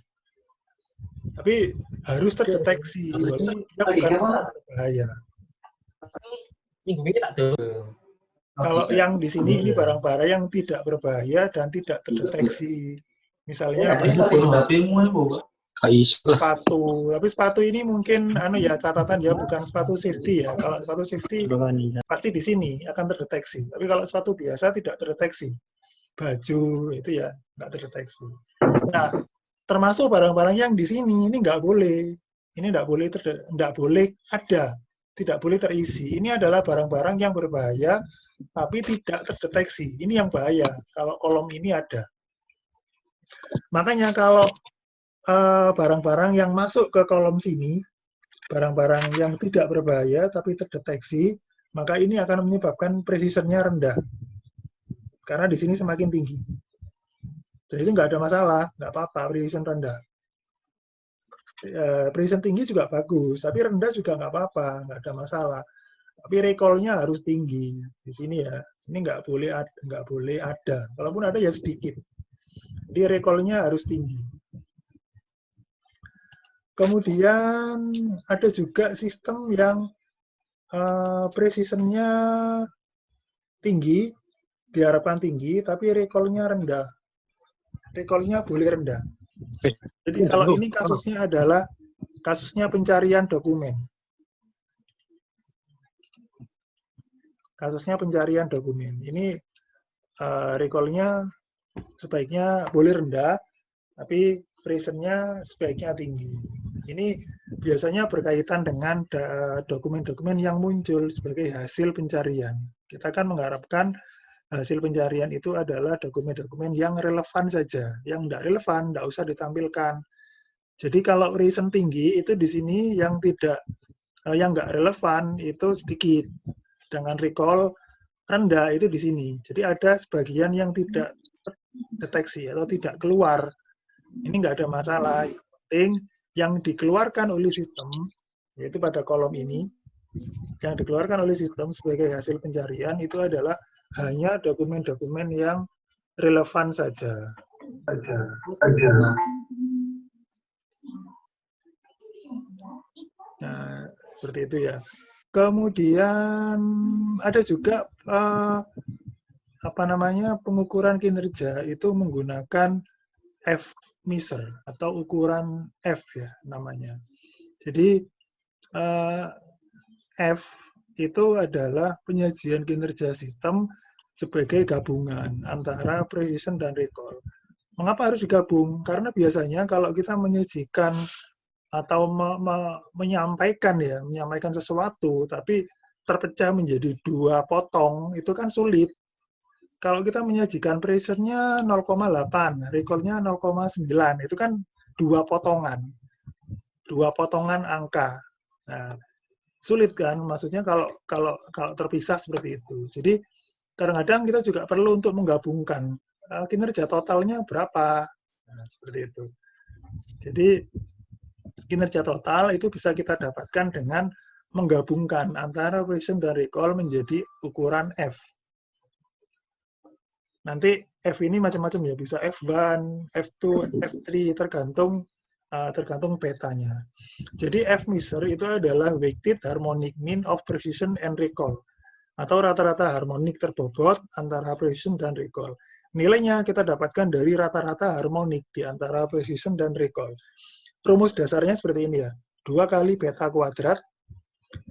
Tapi harus terdeteksi, walaupun dia bukan barang berbahaya. Kalau yang di sini ini barang-barang yang tidak berbahaya dan tidak terdeteksi. Misalnya sepatu, tapi sepatu ini mungkin catatan ya, bukan sepatu safety ya. Kalau sepatu safety pasti di sini akan terdeteksi. Tapi kalau sepatu biasa tidak terdeteksi. Baju itu ya nggak terdeteksi. Nah, termasuk barang-barang yang di sini ini nggak boleh. Ini nggak boleh ada, tidak boleh terisi. Ini adalah barang-barang yang berbahaya tapi tidak terdeteksi. Ini yang bahaya kalau kolom ini ada. Makanya kalau barang-barang yang masuk ke kolom sini, barang-barang yang tidak berbahaya tapi terdeteksi, maka ini akan menyebabkan precision-nya rendah. Karena di sini semakin tinggi. Dan itu nggak ada masalah, nggak apa-apa, precision rendah. Precision tinggi juga bagus, tapi rendah juga nggak apa-apa, nggak ada masalah. Tapi recall-nya harus tinggi di sini ya. Ini nggak boleh ada. Kalaupun ada ya sedikit. Jadi recall-nya harus tinggi. Kemudian ada juga sistem yang precision-nya tinggi, diharapkan tinggi, tapi recall-nya rendah. Recall-nya boleh rendah. Jadi kalau ini kasusnya adalah kasusnya pencarian dokumen. Kasusnya pencarian dokumen. Ini recall-nya sebaiknya boleh rendah, tapi precision-nya sebaiknya tinggi. Ini biasanya berkaitan dengan dokumen-dokumen yang muncul sebagai hasil pencarian. Kita kan mengharapkan hasil pencarian itu adalah dokumen-dokumen yang relevan saja. Yang tidak relevan, tidak usah ditampilkan. Jadi kalau precision tinggi itu di sini yang nggak relevan itu sedikit. Sedangkan recall rendah itu di sini. Jadi ada sebagian yang tidak deteksi atau tidak keluar. Ini nggak ada masalah. Yang penting yang dikeluarkan oleh sistem, yaitu pada kolom ini, yang dikeluarkan oleh sistem sebagai hasil pencarian itu adalah hanya dokumen-dokumen yang relevan saja. Nah, seperti itu ya. Kemudian ada juga pengukuran kinerja itu menggunakan F-measure atau ukuran F ya namanya. Jadi F itu adalah penyajian kinerja sistem sebagai gabungan antara precision dan recall. Mengapa harus digabung? Karena biasanya kalau kita menyajikan atau menyampaikan sesuatu tapi terpecah menjadi dua potong, itu kan sulit. Kalau kita menyajikan precision-nya 0,8, recall-nya 0,9, itu kan dua potongan angka. Nah, sulit kan, maksudnya kalau terpisah seperti itu. Jadi kadang-kadang kita juga perlu untuk menggabungkan kinerja totalnya berapa. Nah, seperti itu. Jadi kinerja total itu bisa kita dapatkan dengan menggabungkan antara precision dan recall menjadi ukuran F. Nanti F ini macam-macam ya, bisa F1, F2, F3, tergantung betanya. Jadi F measure itu adalah weighted harmonic mean of precision and recall, atau rata-rata harmonik terbobot antara precision dan recall. Nilainya kita dapatkan dari rata-rata harmonik di antara precision dan recall. Rumus dasarnya seperti ini ya, 2 kali beta kuadrat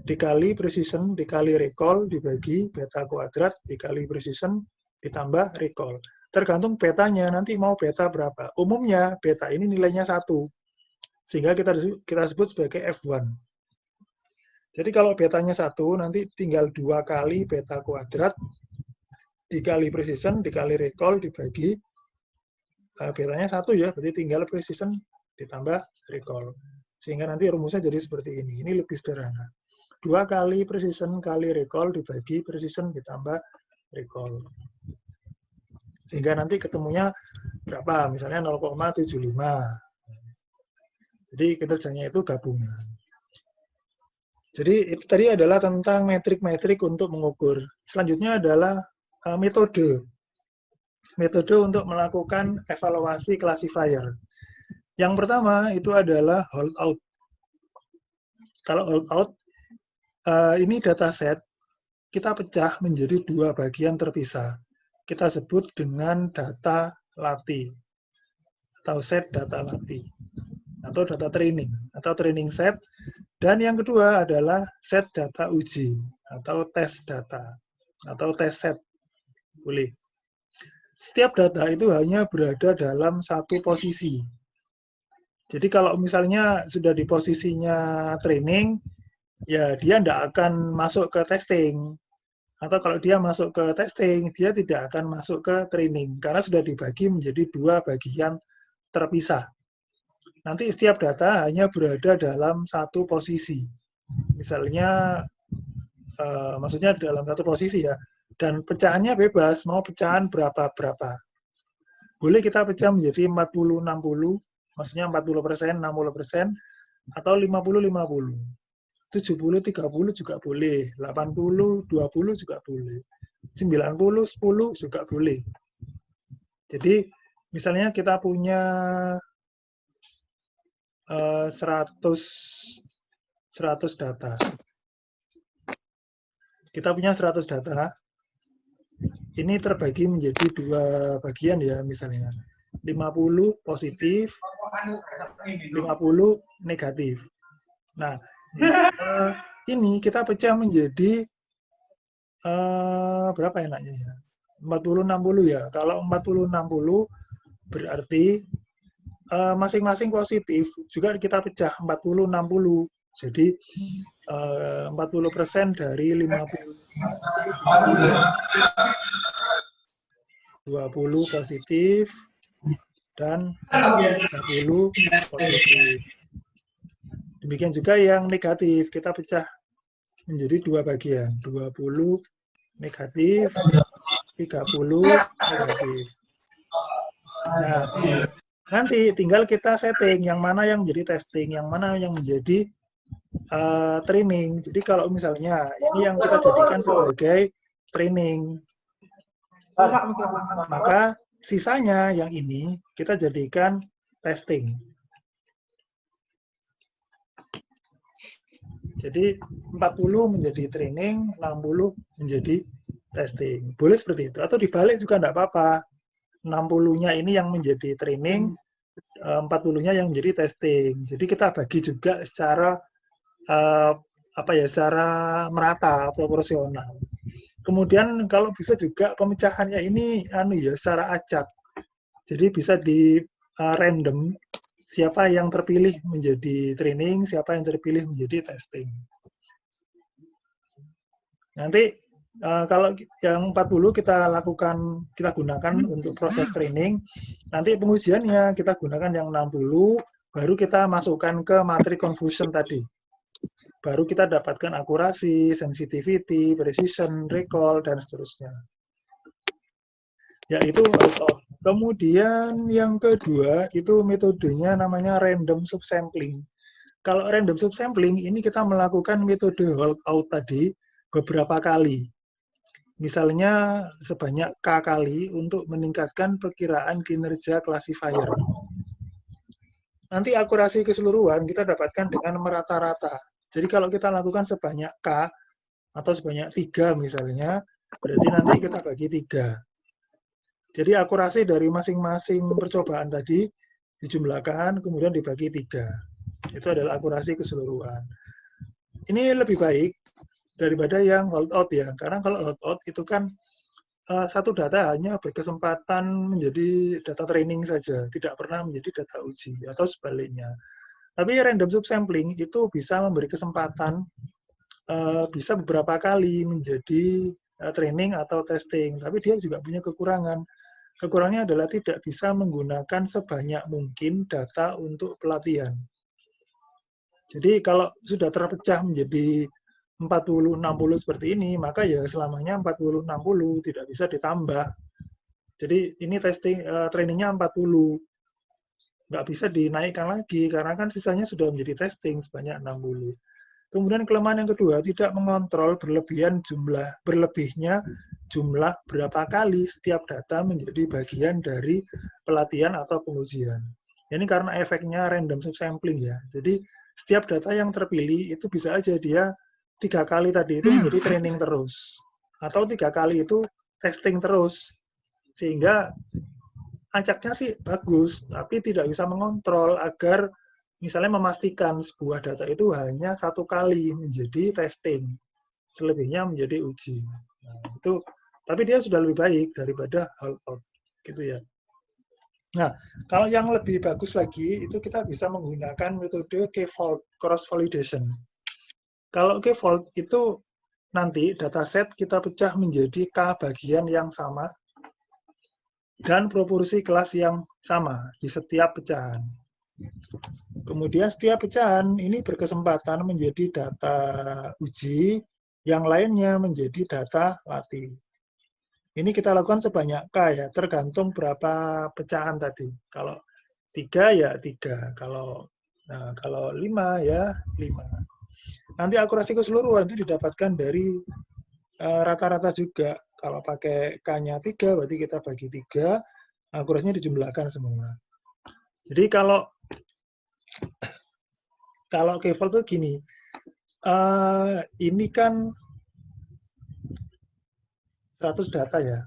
dikali precision dikali recall dibagi beta kuadrat dikali precision ditambah recall. Tergantung betanya, nanti mau beta berapa. Umumnya beta ini nilainya 1, sehingga kita sebut sebagai F1. Jadi kalau betanya 1, nanti tinggal 2 kali beta kuadrat dikali precision dikali recall dibagi betanya 1 ya, berarti tinggal precision ditambah recall. Sehingga nanti rumusnya jadi seperti ini. Ini lebih sederhana. 2 kali precision kali recall dibagi precision ditambah recall. Sehingga nanti ketemunya berapa? Misalnya 0,75. Jadi kinerjanya itu gabungan. Jadi itu tadi adalah tentang metrik-metrik untuk mengukur. Selanjutnya adalah metode. Metode untuk melakukan evaluasi classifier. Yang pertama itu adalah holdout. Kalau holdout, ini dataset kita pecah menjadi 2 bagian terpisah. Kita sebut dengan data latih atau set data latih atau data training atau training set, dan yang kedua adalah set data uji atau tes data atau tes set. Boleh. Setiap data itu hanya berada dalam satu posisi. Jadi kalau misalnya sudah di posisinya training, ya dia tidak akan masuk ke testing. Atau kalau dia masuk ke testing, dia tidak akan masuk ke training, karena sudah dibagi menjadi 2 bagian terpisah. Nanti setiap data hanya berada dalam satu posisi. Misalnya, maksudnya dalam satu posisi ya, dan pecahannya bebas, mau pecahan berapa-berapa. Boleh kita pecah menjadi 40-60, maksudnya 40%, 60%, atau 50-50. 70-30 juga boleh, 80-20 juga boleh, 90-10 juga boleh. Jadi misalnya kita punya 100 data. Kita punya 100 data. Ini terbagi menjadi 2 bagian ya, misalnya 50 positif, 50 negatif. Nah, ini kita pecah menjadi berapa enaknya ya? 40-60 ya. Kalau 40-60 berarti masing-masing positif juga kita pecah 40-60. Jadi 40% dari 50. 20 positif dan 30 positif. Demikian juga yang negatif, kita pecah menjadi 2 bagian, 20 negatif, 30 negatif. Nah, nanti tinggal kita setting yang mana yang menjadi testing, yang mana yang menjadi training. Jadi kalau misalnya ini yang kita jadikan sebagai training, maka sisanya yang ini kita jadikan testing. Jadi 40 menjadi training, 60 menjadi testing. Boleh seperti itu. Atau dibalik juga enggak apa-apa. 60-nya ini yang menjadi training, 40-nya yang menjadi testing. Jadi kita bagi juga secara secara merata, proporsional. Kemudian kalau bisa juga pemecahannya ini secara acak. Jadi bisa di random. Siapa yang terpilih menjadi training, siapa yang terpilih menjadi testing. Nanti kalau yang 40 kita gunakan untuk proses training, nanti pengujiannya kita gunakan yang 60, baru kita masukkan ke matrik confusion tadi. Baru kita dapatkan akurasi, sensitivity, precision, recall, dan seterusnya. Yaitu Kemudian yang kedua itu metodenya namanya random subsampling. Kalau random subsampling ini kita melakukan metode holdout tadi beberapa kali. Misalnya sebanyak K kali untuk meningkatkan perkiraan kinerja classifier. Nanti akurasi keseluruhan kita dapatkan dengan merata-rata. Jadi kalau kita lakukan sebanyak K atau sebanyak 3 misalnya, berarti nanti kita bagi 3. Jadi akurasi dari masing-masing percobaan tadi dijumlahkan, kemudian dibagi 3. Itu adalah akurasi keseluruhan. Ini lebih baik daripada yang holdout ya, karena kalau holdout itu kan satu data hanya berkesempatan menjadi data training saja, tidak pernah menjadi data uji, atau sebaliknya. Tapi random subsampling itu bisa memberi kesempatan, bisa beberapa kali menjadi training atau testing, tapi dia juga punya kekurangan. Kekurangannya adalah tidak bisa menggunakan sebanyak mungkin data untuk pelatihan. Jadi kalau sudah terpecah menjadi 40-60 seperti ini, maka ya selamanya 40-60, tidak bisa ditambah. Jadi ini testing trainingnya 40. Nggak bisa dinaikkan lagi, karena kan sisanya sudah menjadi testing sebanyak 60. Kemudian kelemahan yang kedua, tidak mengontrol berlebihnya jumlah berapa kali setiap data menjadi bagian dari pelatihan atau pengujian. Ini karena efeknya random subsampling ya. Jadi setiap data yang terpilih itu bisa aja dia 3 kali tadi itu menjadi training terus. Atau 3 kali itu testing terus. Sehingga acaknya sih bagus, tapi tidak bisa mengontrol agar misalnya memastikan sebuah data itu hanya 1 kali menjadi testing. Selebihnya menjadi uji. Nah, itu, tapi dia sudah lebih baik daripada holdout. Gitu ya. Nah, kalau yang lebih bagus lagi, itu kita bisa menggunakan metode K-fold, cross-validation. Kalau K-fold itu nanti dataset kita pecah menjadi K bagian yang sama dan proporsi kelas yang sama di setiap pecahan. Kemudian setiap pecahan ini berkesempatan menjadi data uji, yang lainnya menjadi data latih. Ini kita lakukan sebanyak K ya, tergantung berapa pecahan tadi. Kalau 3 ya 3, kalau 5 ya 5. Nanti akurasi keseluruhan itu didapatkan dari rata-rata juga. Kalau pakai K-nya 3, berarti kita bagi 3, akurasinya dijumlahkan semua. Jadi kalau K-fold itu gini, ini kan 100 data ya.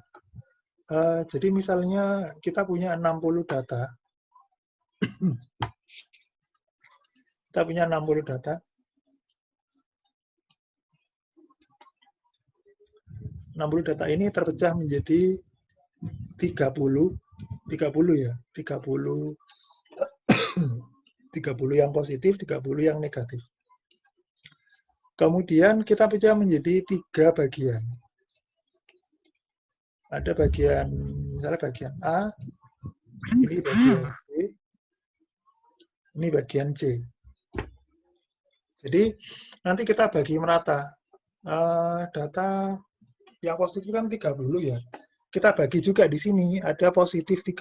Jadi misalnya kita punya 60 data. Kita punya 60 data. 60 data ini terpecah menjadi 30 ya. 30 yang positif, 30 yang negatif. Kemudian kita pecah menjadi 3 bagian. Ada bagian, misalnya bagian A, ini bagian B, ini bagian C. Jadi nanti kita bagi merata. Data yang positif kan 30 ya. Kita bagi juga di sini, ada positif 10,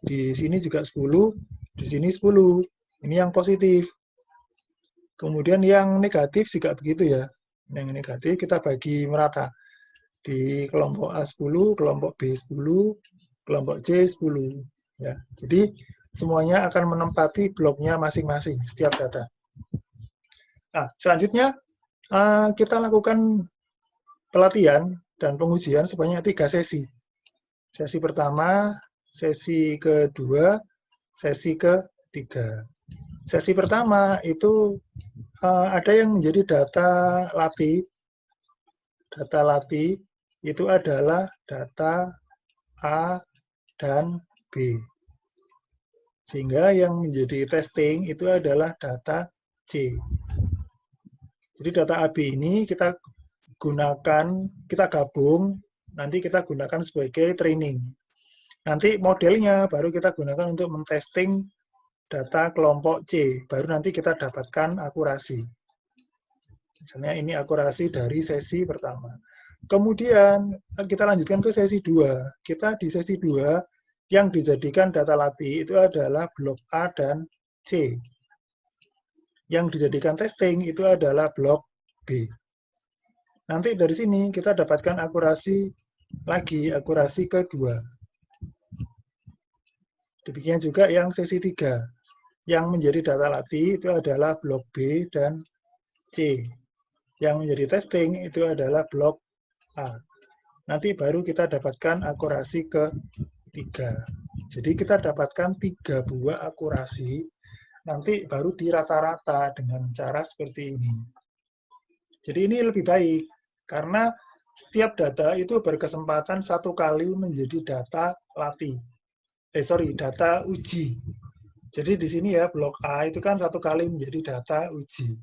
di sini juga 10, di sini 10. Ini yang positif. Kemudian yang negatif juga begitu ya. Yang negatif kita bagi merata. Di kelompok A 10, kelompok B 10, kelompok C 10. Ya. Jadi semuanya akan menempati bloknya masing-masing setiap data. Nah, selanjutnya kita lakukan pelatihan dan pengujian sebanyak 3 sesi. Sesi pertama, sesi kedua, sesi ketiga. Sesi pertama itu ada yang menjadi data latih. Data latih itu adalah data A dan B. Sehingga yang menjadi testing itu adalah data C. Jadi data AB ini kita gunakan, kita gabung, nanti kita gunakan sebagai training. Nanti modelnya baru kita gunakan untuk mentesting data kelompok C, baru nanti kita dapatkan akurasi. Misalnya ini akurasi dari sesi pertama. Kemudian kita lanjutkan ke sesi 2. Kita di sesi 2 yang dijadikan data latih itu adalah blok A dan C. Yang dijadikan testing itu adalah blok B. Nanti dari sini kita dapatkan akurasi kedua. Demikian juga yang sesi 3. Yang menjadi data latih itu adalah blok B dan C. Yang menjadi testing itu adalah blok A. Nanti baru kita dapatkan akurasi ketiga. Jadi kita dapatkan 3 buah akurasi, nanti baru dirata-rata dengan cara seperti ini. Jadi ini lebih baik, karena setiap data itu berkesempatan 1 kali menjadi data latih. Data uji. Jadi di sini ya, blok A itu kan 1 kali menjadi data uji.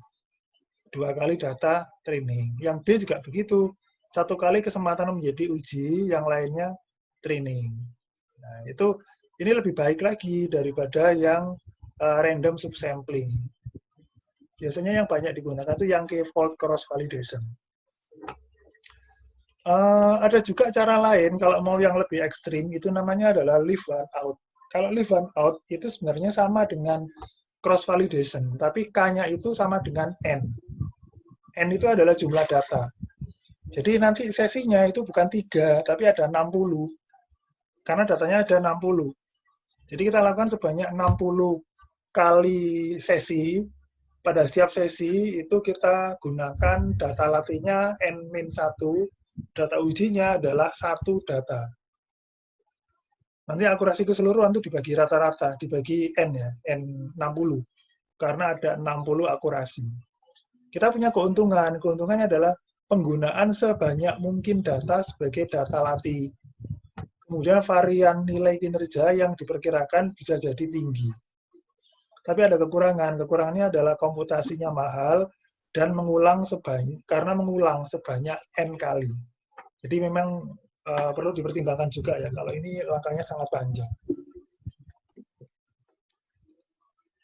2 kali data training. Yang D juga begitu. 1 kali kesempatan menjadi uji, yang lainnya training. Nah, ini lebih baik lagi daripada yang random subsampling. Biasanya yang banyak digunakan itu yang k-fold cross validation. Ada juga cara lain, kalau mau yang lebih ekstrim, itu namanya adalah leave one out. Kalau leave one out, itu sebenarnya sama dengan cross validation, tapi K-nya itu sama dengan N. N itu adalah jumlah data. Jadi nanti sesinya itu bukan 3, tapi ada 60. Karena datanya ada 60. Jadi kita lakukan sebanyak 60 kali sesi. Pada setiap sesi itu kita gunakan data latihnya N-1, data ujinya adalah 1 data. Nanti akurasi keseluruhan itu dibagi rata-rata, dibagi N ya, N60. Karena ada 60 akurasi. Kita punya keuntungannya adalah penggunaan sebanyak mungkin data sebagai data latih. Kemudian varian nilai kinerja yang diperkirakan bisa jadi tinggi. Tapi ada kekurangannya adalah komputasinya mahal dan mengulang sebanyak N kali. Jadi memang perlu dipertimbangkan juga ya, kalau ini langkahnya sangat panjang.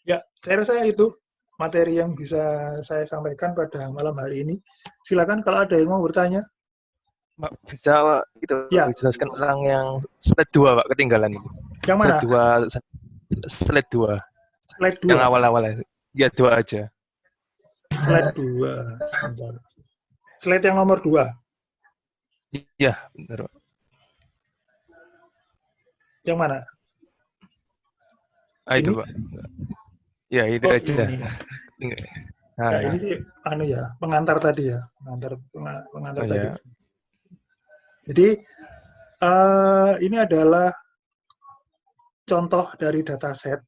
Ya, saya rasa itu materi yang bisa saya sampaikan pada malam hari ini. Silakan kalau ada yang mau bertanya. Pak, bisa itu Ya. jelaskan tentang yang slide 2, Pak, ketinggalan ini. Yang mana? Slide 2. Slide 2. Yang awal-awal ya 2 aja. Slide 2. Sebentar. Slide yang nomor 2. Iya, benar, Pak. Yang mana? Itu, Ini? Pak. Ya, itu Oh, aja. ini. Nah, Ya, ini sih pengantar tadi ya, pengantar tadi. ya. Jadi ini adalah contoh dari dataset.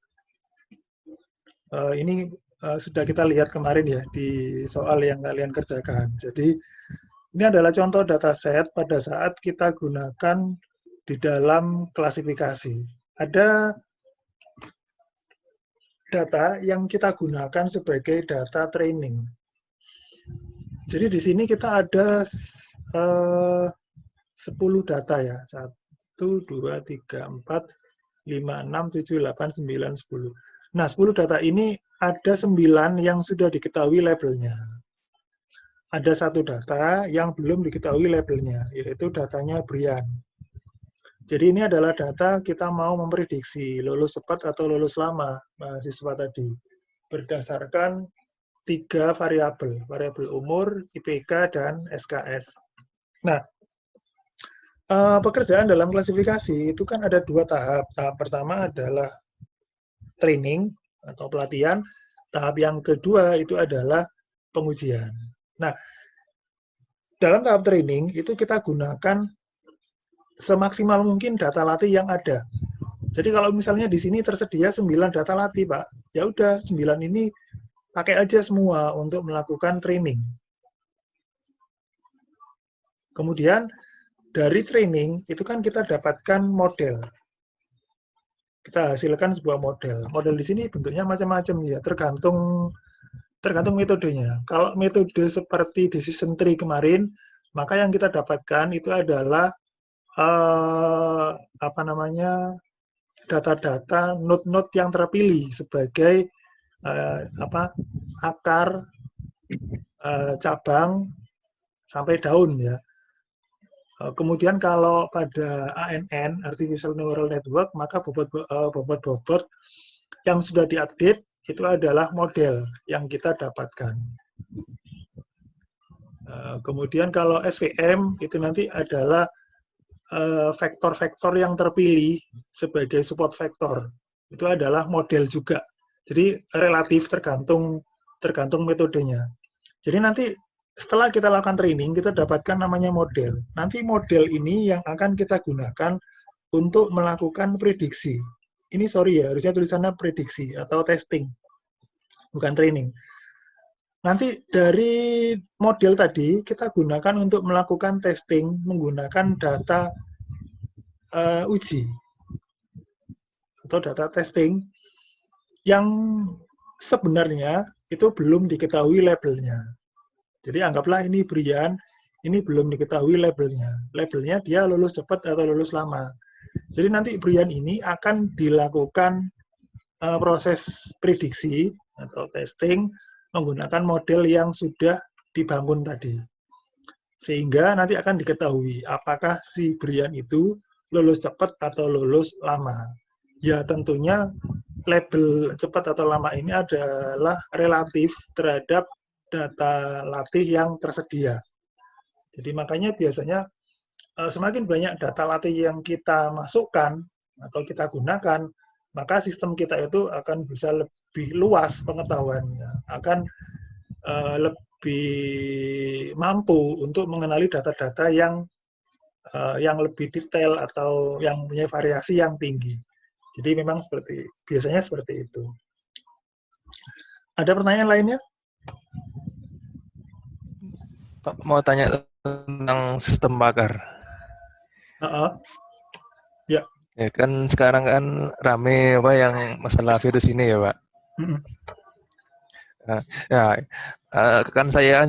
Ini sudah kita lihat kemarin ya di soal yang kalian kerjakan. Jadi ini adalah contoh dataset pada saat kita gunakan di dalam klasifikasi. Ada data yang kita gunakan sebagai data training. Jadi di sini kita ada 10 data ya. 1, 2, 3, 4, 5, 6, 7, 8, 9, 10. Nah, 10 data ini ada 9 yang sudah diketahui labelnya. Ada 1 data yang belum diketahui labelnya, yaitu datanya Brian. Jadi ini adalah data kita mau memprediksi lulus cepat atau lulus lama mahasiswa tadi. Berdasarkan 3 variabel umur, IPK, dan SKS. Nah, pekerjaan dalam klasifikasi itu kan ada 2 tahap. Tahap pertama adalah training atau pelatihan. Tahap yang kedua itu adalah pengujian. Nah, dalam tahap training itu kita gunakan semaksimal mungkin data latih yang ada. Jadi kalau misalnya di sini tersedia 9 data latih, Pak, ya udah 9 ini pakai aja semua untuk melakukan training. Kemudian dari training itu kan kita dapatkan model. Kita hasilkan sebuah model. Model di sini bentuknya macam-macam ya, tergantung metodenya. Kalau metode seperti decision tree kemarin, maka yang kita dapatkan itu adalah data-data node-node yang terpilih sebagai akar, cabang sampai daun ya. Kemudian kalau pada ANN, Artificial Neural Network, maka bobot-bobot yang sudah diupdate itu adalah model yang kita dapatkan. Kemudian kalau SVM itu nanti adalah vektor-vektor yang terpilih sebagai support vektor. Itu adalah model juga. Jadi relatif tergantung metodenya. Jadi nanti setelah kita lakukan training, kita dapatkan namanya model. Nanti model ini yang akan kita gunakan untuk melakukan prediksi. Ini sorry ya, harusnya tulisannya prediksi atau testing, bukan training. Nanti dari model tadi kita gunakan untuk melakukan testing menggunakan data uji atau data testing yang sebenarnya itu belum diketahui labelnya. Jadi anggaplah ini Brian, ini belum diketahui labelnya. Labelnya dia lulus cepat atau lulus lama. Jadi nanti Brian ini akan dilakukan proses prediksi atau testing menggunakan model yang sudah dibangun tadi. Sehingga nanti akan diketahui apakah si Brian itu lulus cepat atau lulus lama. Ya tentunya label cepat atau lama ini adalah relatif terhadap data latih yang tersedia. Jadi makanya biasanya semakin banyak data latih yang kita masukkan atau kita gunakan, maka sistem kita itu akan bisa lebih luas pengetahuannya, akan lebih mampu untuk mengenali data-data yang lebih detail atau yang punya variasi yang tinggi. Jadi memang biasanya seperti itu. Ada pertanyaan lainnya? Pak, mau tanya tentang sistem pakar. Ya. Ya kan sekarang kan rame apa yang masalah virus ini ya, Pak. Ya, kan saya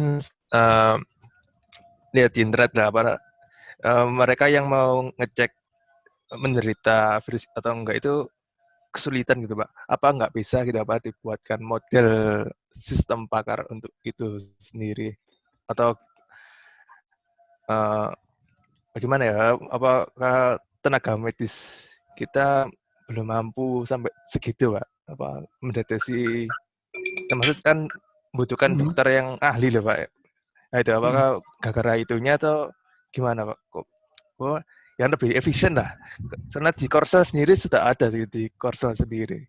lihat di internet lah, mereka yang mau ngecek menderita virus atau enggak itu kesulitan gitu, Pak. Apa enggak bisa kita dibuatkan model sistem pakar untuk itu sendiri? Atau bagaimana ya? Apakah tenaga medis kita belum mampu sampai segitu, Pak? Apa mendeteksi? Maksud kan membutuhkan dokter yang ahli loh, Pak. Nah, itu apakah gara-gara itunya atau gimana, Pak? Kok yang lebih efisien lah. Karena di Korsel sendiri sudah ada di Korsel sendiri.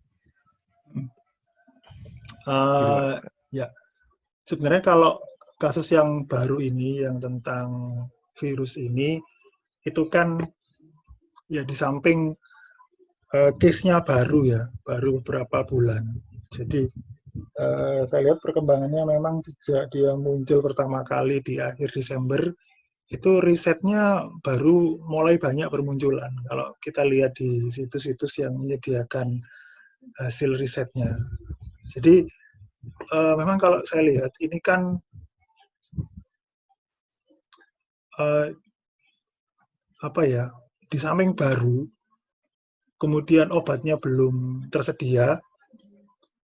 Ya, sebenarnya kalau kasus yang baru ini yang tentang virus ini itu kan ya di samping case-nya baru ya, baru beberapa bulan. Jadi saya lihat perkembangannya memang sejak dia muncul pertama kali di akhir Desember itu risetnya baru mulai banyak bermunculan. Kalau kita lihat di situs-situs yang menyediakan hasil risetnya. Jadi memang kalau saya lihat ini kan di samping baru, kemudian obatnya belum tersedia,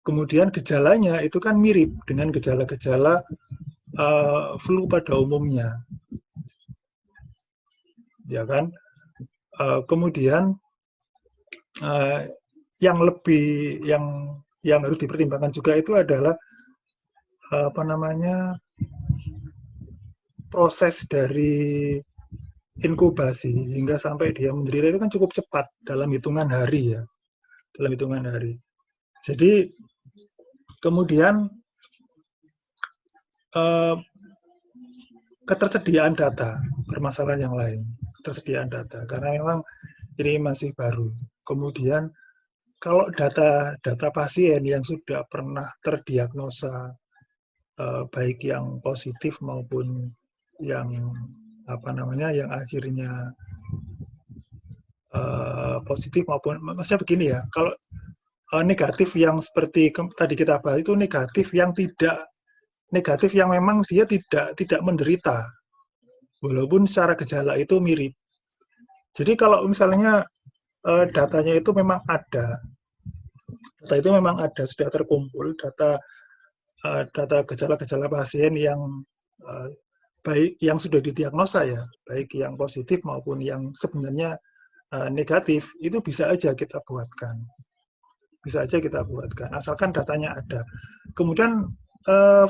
kemudian gejalanya itu kan mirip dengan gejala-gejala flu pada umumnya, ya kan? Kemudian yang harus dipertimbangkan juga itu adalah proses dari inkubasi hingga sampai dia menderita itu kan cukup cepat dalam hitungan hari ya, Jadi kemudian ketersediaan data, permasalahan yang lain, ketersediaan data karena memang ini masih baru. Kemudian kalau data pasien yang sudah pernah terdiagnosa baik yang positif maupun yang yang akhirnya positif maupun maksudnya begini ya, kalau negatif yang seperti tadi kita bahas itu negatif yang memang dia tidak menderita walaupun secara gejala itu mirip. Jadi kalau misalnya datanya itu memang ada, sudah terkumpul data gejala-gejala pasien yang baik yang sudah didiagnosa ya, baik yang positif maupun yang sebenarnya negatif, itu bisa aja kita buatkan. Bisa aja kita buatkan, asalkan datanya ada. Kemudian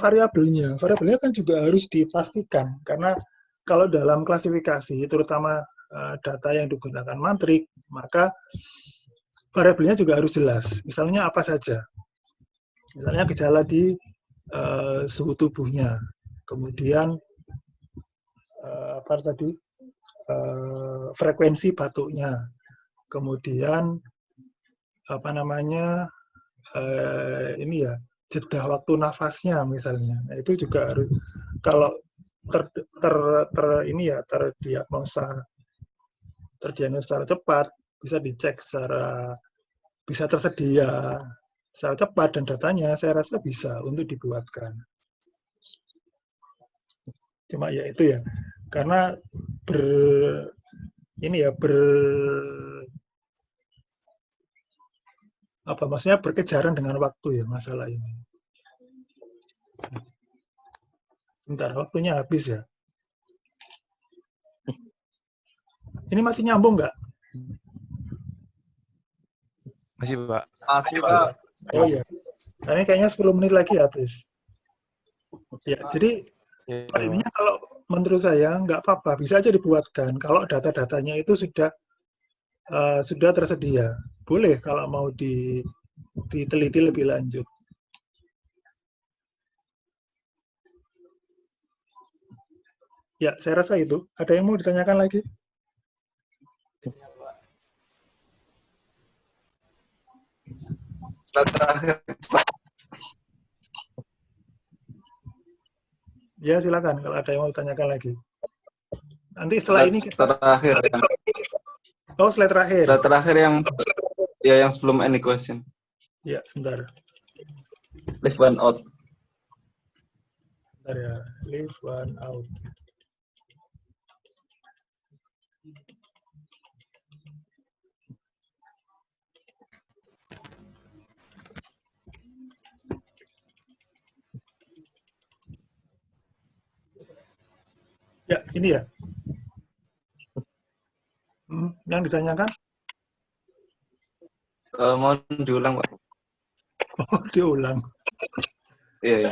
variabelnya kan juga harus dipastikan, karena kalau dalam klasifikasi, terutama data yang digunakan matrik, maka variabelnya juga harus jelas. Misalnya apa saja? Misalnya gejala di suhu tubuhnya, kemudian apa tadi, frekuensi batuknya, kemudian apa namanya, ini ya, jeda waktu nafasnya misalnya. Nah, itu juga harus, kalau terdiagnosa secara cepat, bisa dicek bisa tersedia secara cepat, dan datanya saya rasa bisa untuk dibuatkan. Cuma ya itu ya, karena maksudnya berkejaran dengan waktu ya masalah ini. Sebentar, waktunya habis ya. Ini masih nyambung nggak? Masih, Pak. Masih, Pak. Oh iya. Nah, ini kayaknya 10 menit lagi habis. Ya, jadi Ya, intinya kalau menurut saya nggak apa-apa, bisa aja dibuatkan. Kalau data-datanya itu sudah tersedia. Boleh kalau mau diteliti lebih lanjut. Ya, saya rasa itu. Ada yang mau ditanyakan lagi? Slide terakhir, Pak. Ya, silakan kalau ada yang mau ditanyakan lagi. Nanti setelah ini kita... Terakhir. Oh, slide terakhir. Slide terakhir yang sebelum any question. Ya, sebentar. Leave one out. Sebentar ya. Leave one out. Ya, ini ya. Yang ditanyakan? Mohon diulang, Pak. Oh, diulang. Iya.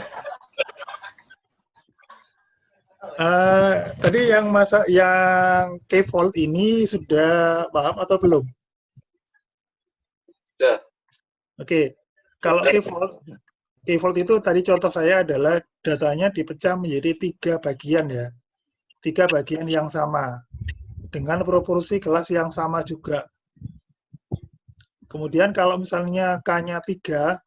Tadi yang K-fold ini sudah paham atau belum? Sudah. Oke. Kalau K-fold itu tadi contoh saya adalah datanya dipecah menjadi 3 bagian ya. 3 bagian yang sama. Dengan proporsi kelas yang sama juga. Kemudian kalau misalnya K-nya 3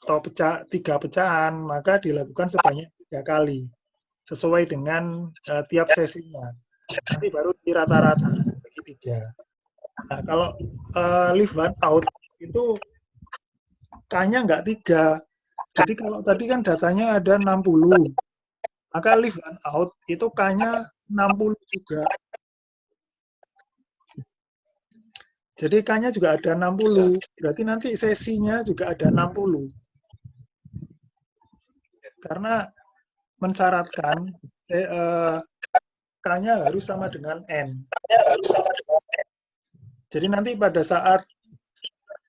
atau 3 pecahan, maka dilakukan sebanyak 3 kali. Sesuai dengan tiap sesinya. Nanti baru di rata-rata bagi 3. Nah, kalau leave one out itu K-nya nggak 3. Jadi kalau tadi kan datanya ada 60. Maka leave one out itu K-nya 60 juga. Jadi K-nya juga ada 60. Berarti nanti sesinya juga ada 60. Karena mensyaratkan K-nya harus sama dengan N. Jadi nanti pada saat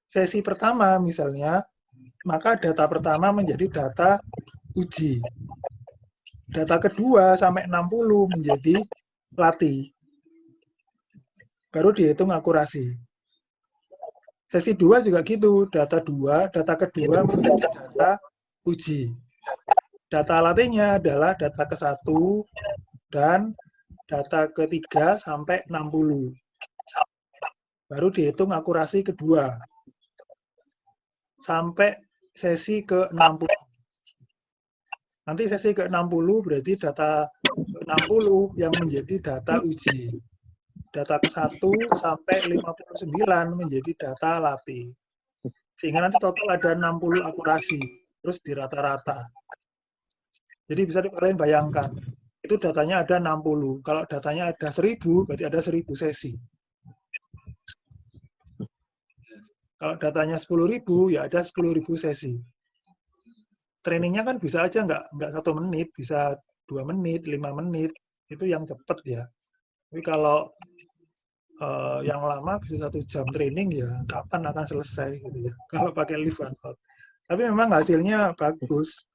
sesi pertama misalnya, maka data pertama menjadi data uji. Data kedua sampai 60 menjadi latih. Baru dihitung akurasi. Sesi 2 juga gitu, data kedua menjadi data uji. Data latihnya adalah data ke-1 dan data ke-3 sampai 60. Baru dihitung akurasi kedua. Sampai sesi ke-60. Nanti sesi ke-60 berarti data 60 yang menjadi data uji. Data ke-1 sampai 59 menjadi data latih. Sehingga nanti total ada 60 akurasi, terus di rata-rata. Jadi bisa kalian bayangkan, itu datanya ada 60. Kalau datanya ada 1000, berarti ada 1000 sesi. Kalau datanya 10.000, ya ada 10.000 sesi. Trainingnya kan bisa aja nggak 1 menit, bisa 2 menit, 5 menit, itu yang cepat ya. Tapi kalau yang lama bisa 1 jam training ya kapan akan selesai gitu ya kalau pakai live one out. Tapi memang hasilnya bagus.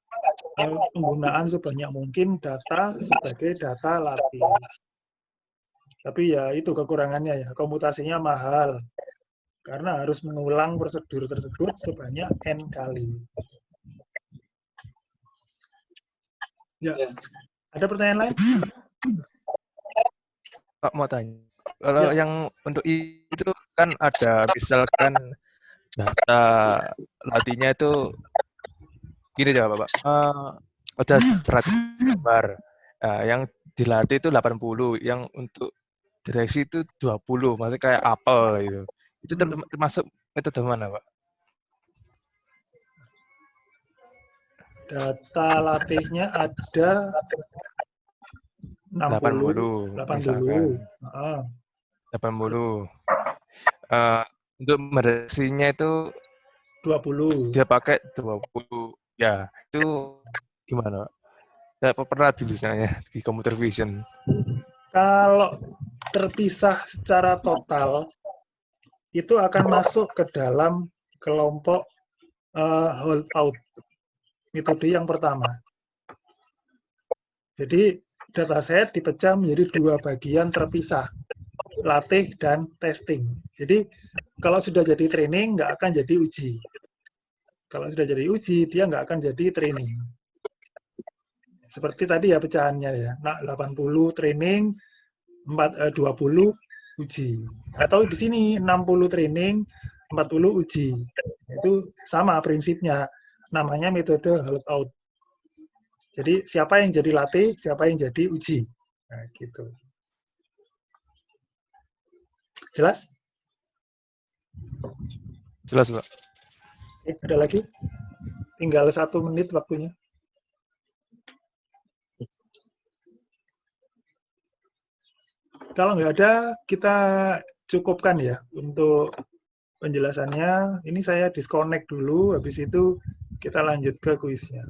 Penggunaan sebanyak mungkin data sebagai data latih. Tapi ya itu kekurangannya ya, komputasinya mahal. Karena harus mengulang prosedur tersebut sebanyak N kali. Ya, ada pertanyaan lain? Pak mau tanya. Kalau Ya. yang untuk itu kan ada misalkan data latihnya itu gini aja Bapak. Ada 100 gambar. Nah, yang dilatih itu 80, yang untuk direksi itu 20, maksudnya kayak apel gitu. Itu termasuk metode mana, Pak? Data latihnya ada 60, 80. Misalkan. 80. Untuk meredaksinya itu 20. dia pakai 20. Ya, itu gimana, Pak? Saya pernah tulisannya di computer vision. Kalau terpisah secara total, itu akan masuk ke dalam kelompok hold out. Metode yang pertama. Jadi dataset dipecah menjadi 2 bagian terpisah, latih dan testing. Jadi kalau sudah jadi training, nggak akan jadi uji. Kalau sudah jadi uji, dia nggak akan jadi training. Seperti tadi ya pecahannya ya, nah 80 training, 20 uji. Atau di sini 60 training, 40 uji. Itu sama prinsipnya, namanya metode hold out. Jadi siapa yang jadi latih, siapa yang jadi uji. Nah, gitu. Jelas? Jelas, Pak. Ada lagi? Tinggal 1 menit waktunya. Kalau nggak ada, kita cukupkan ya untuk penjelasannya. Ini saya disconnect dulu, habis itu kita lanjut ke kuisnya.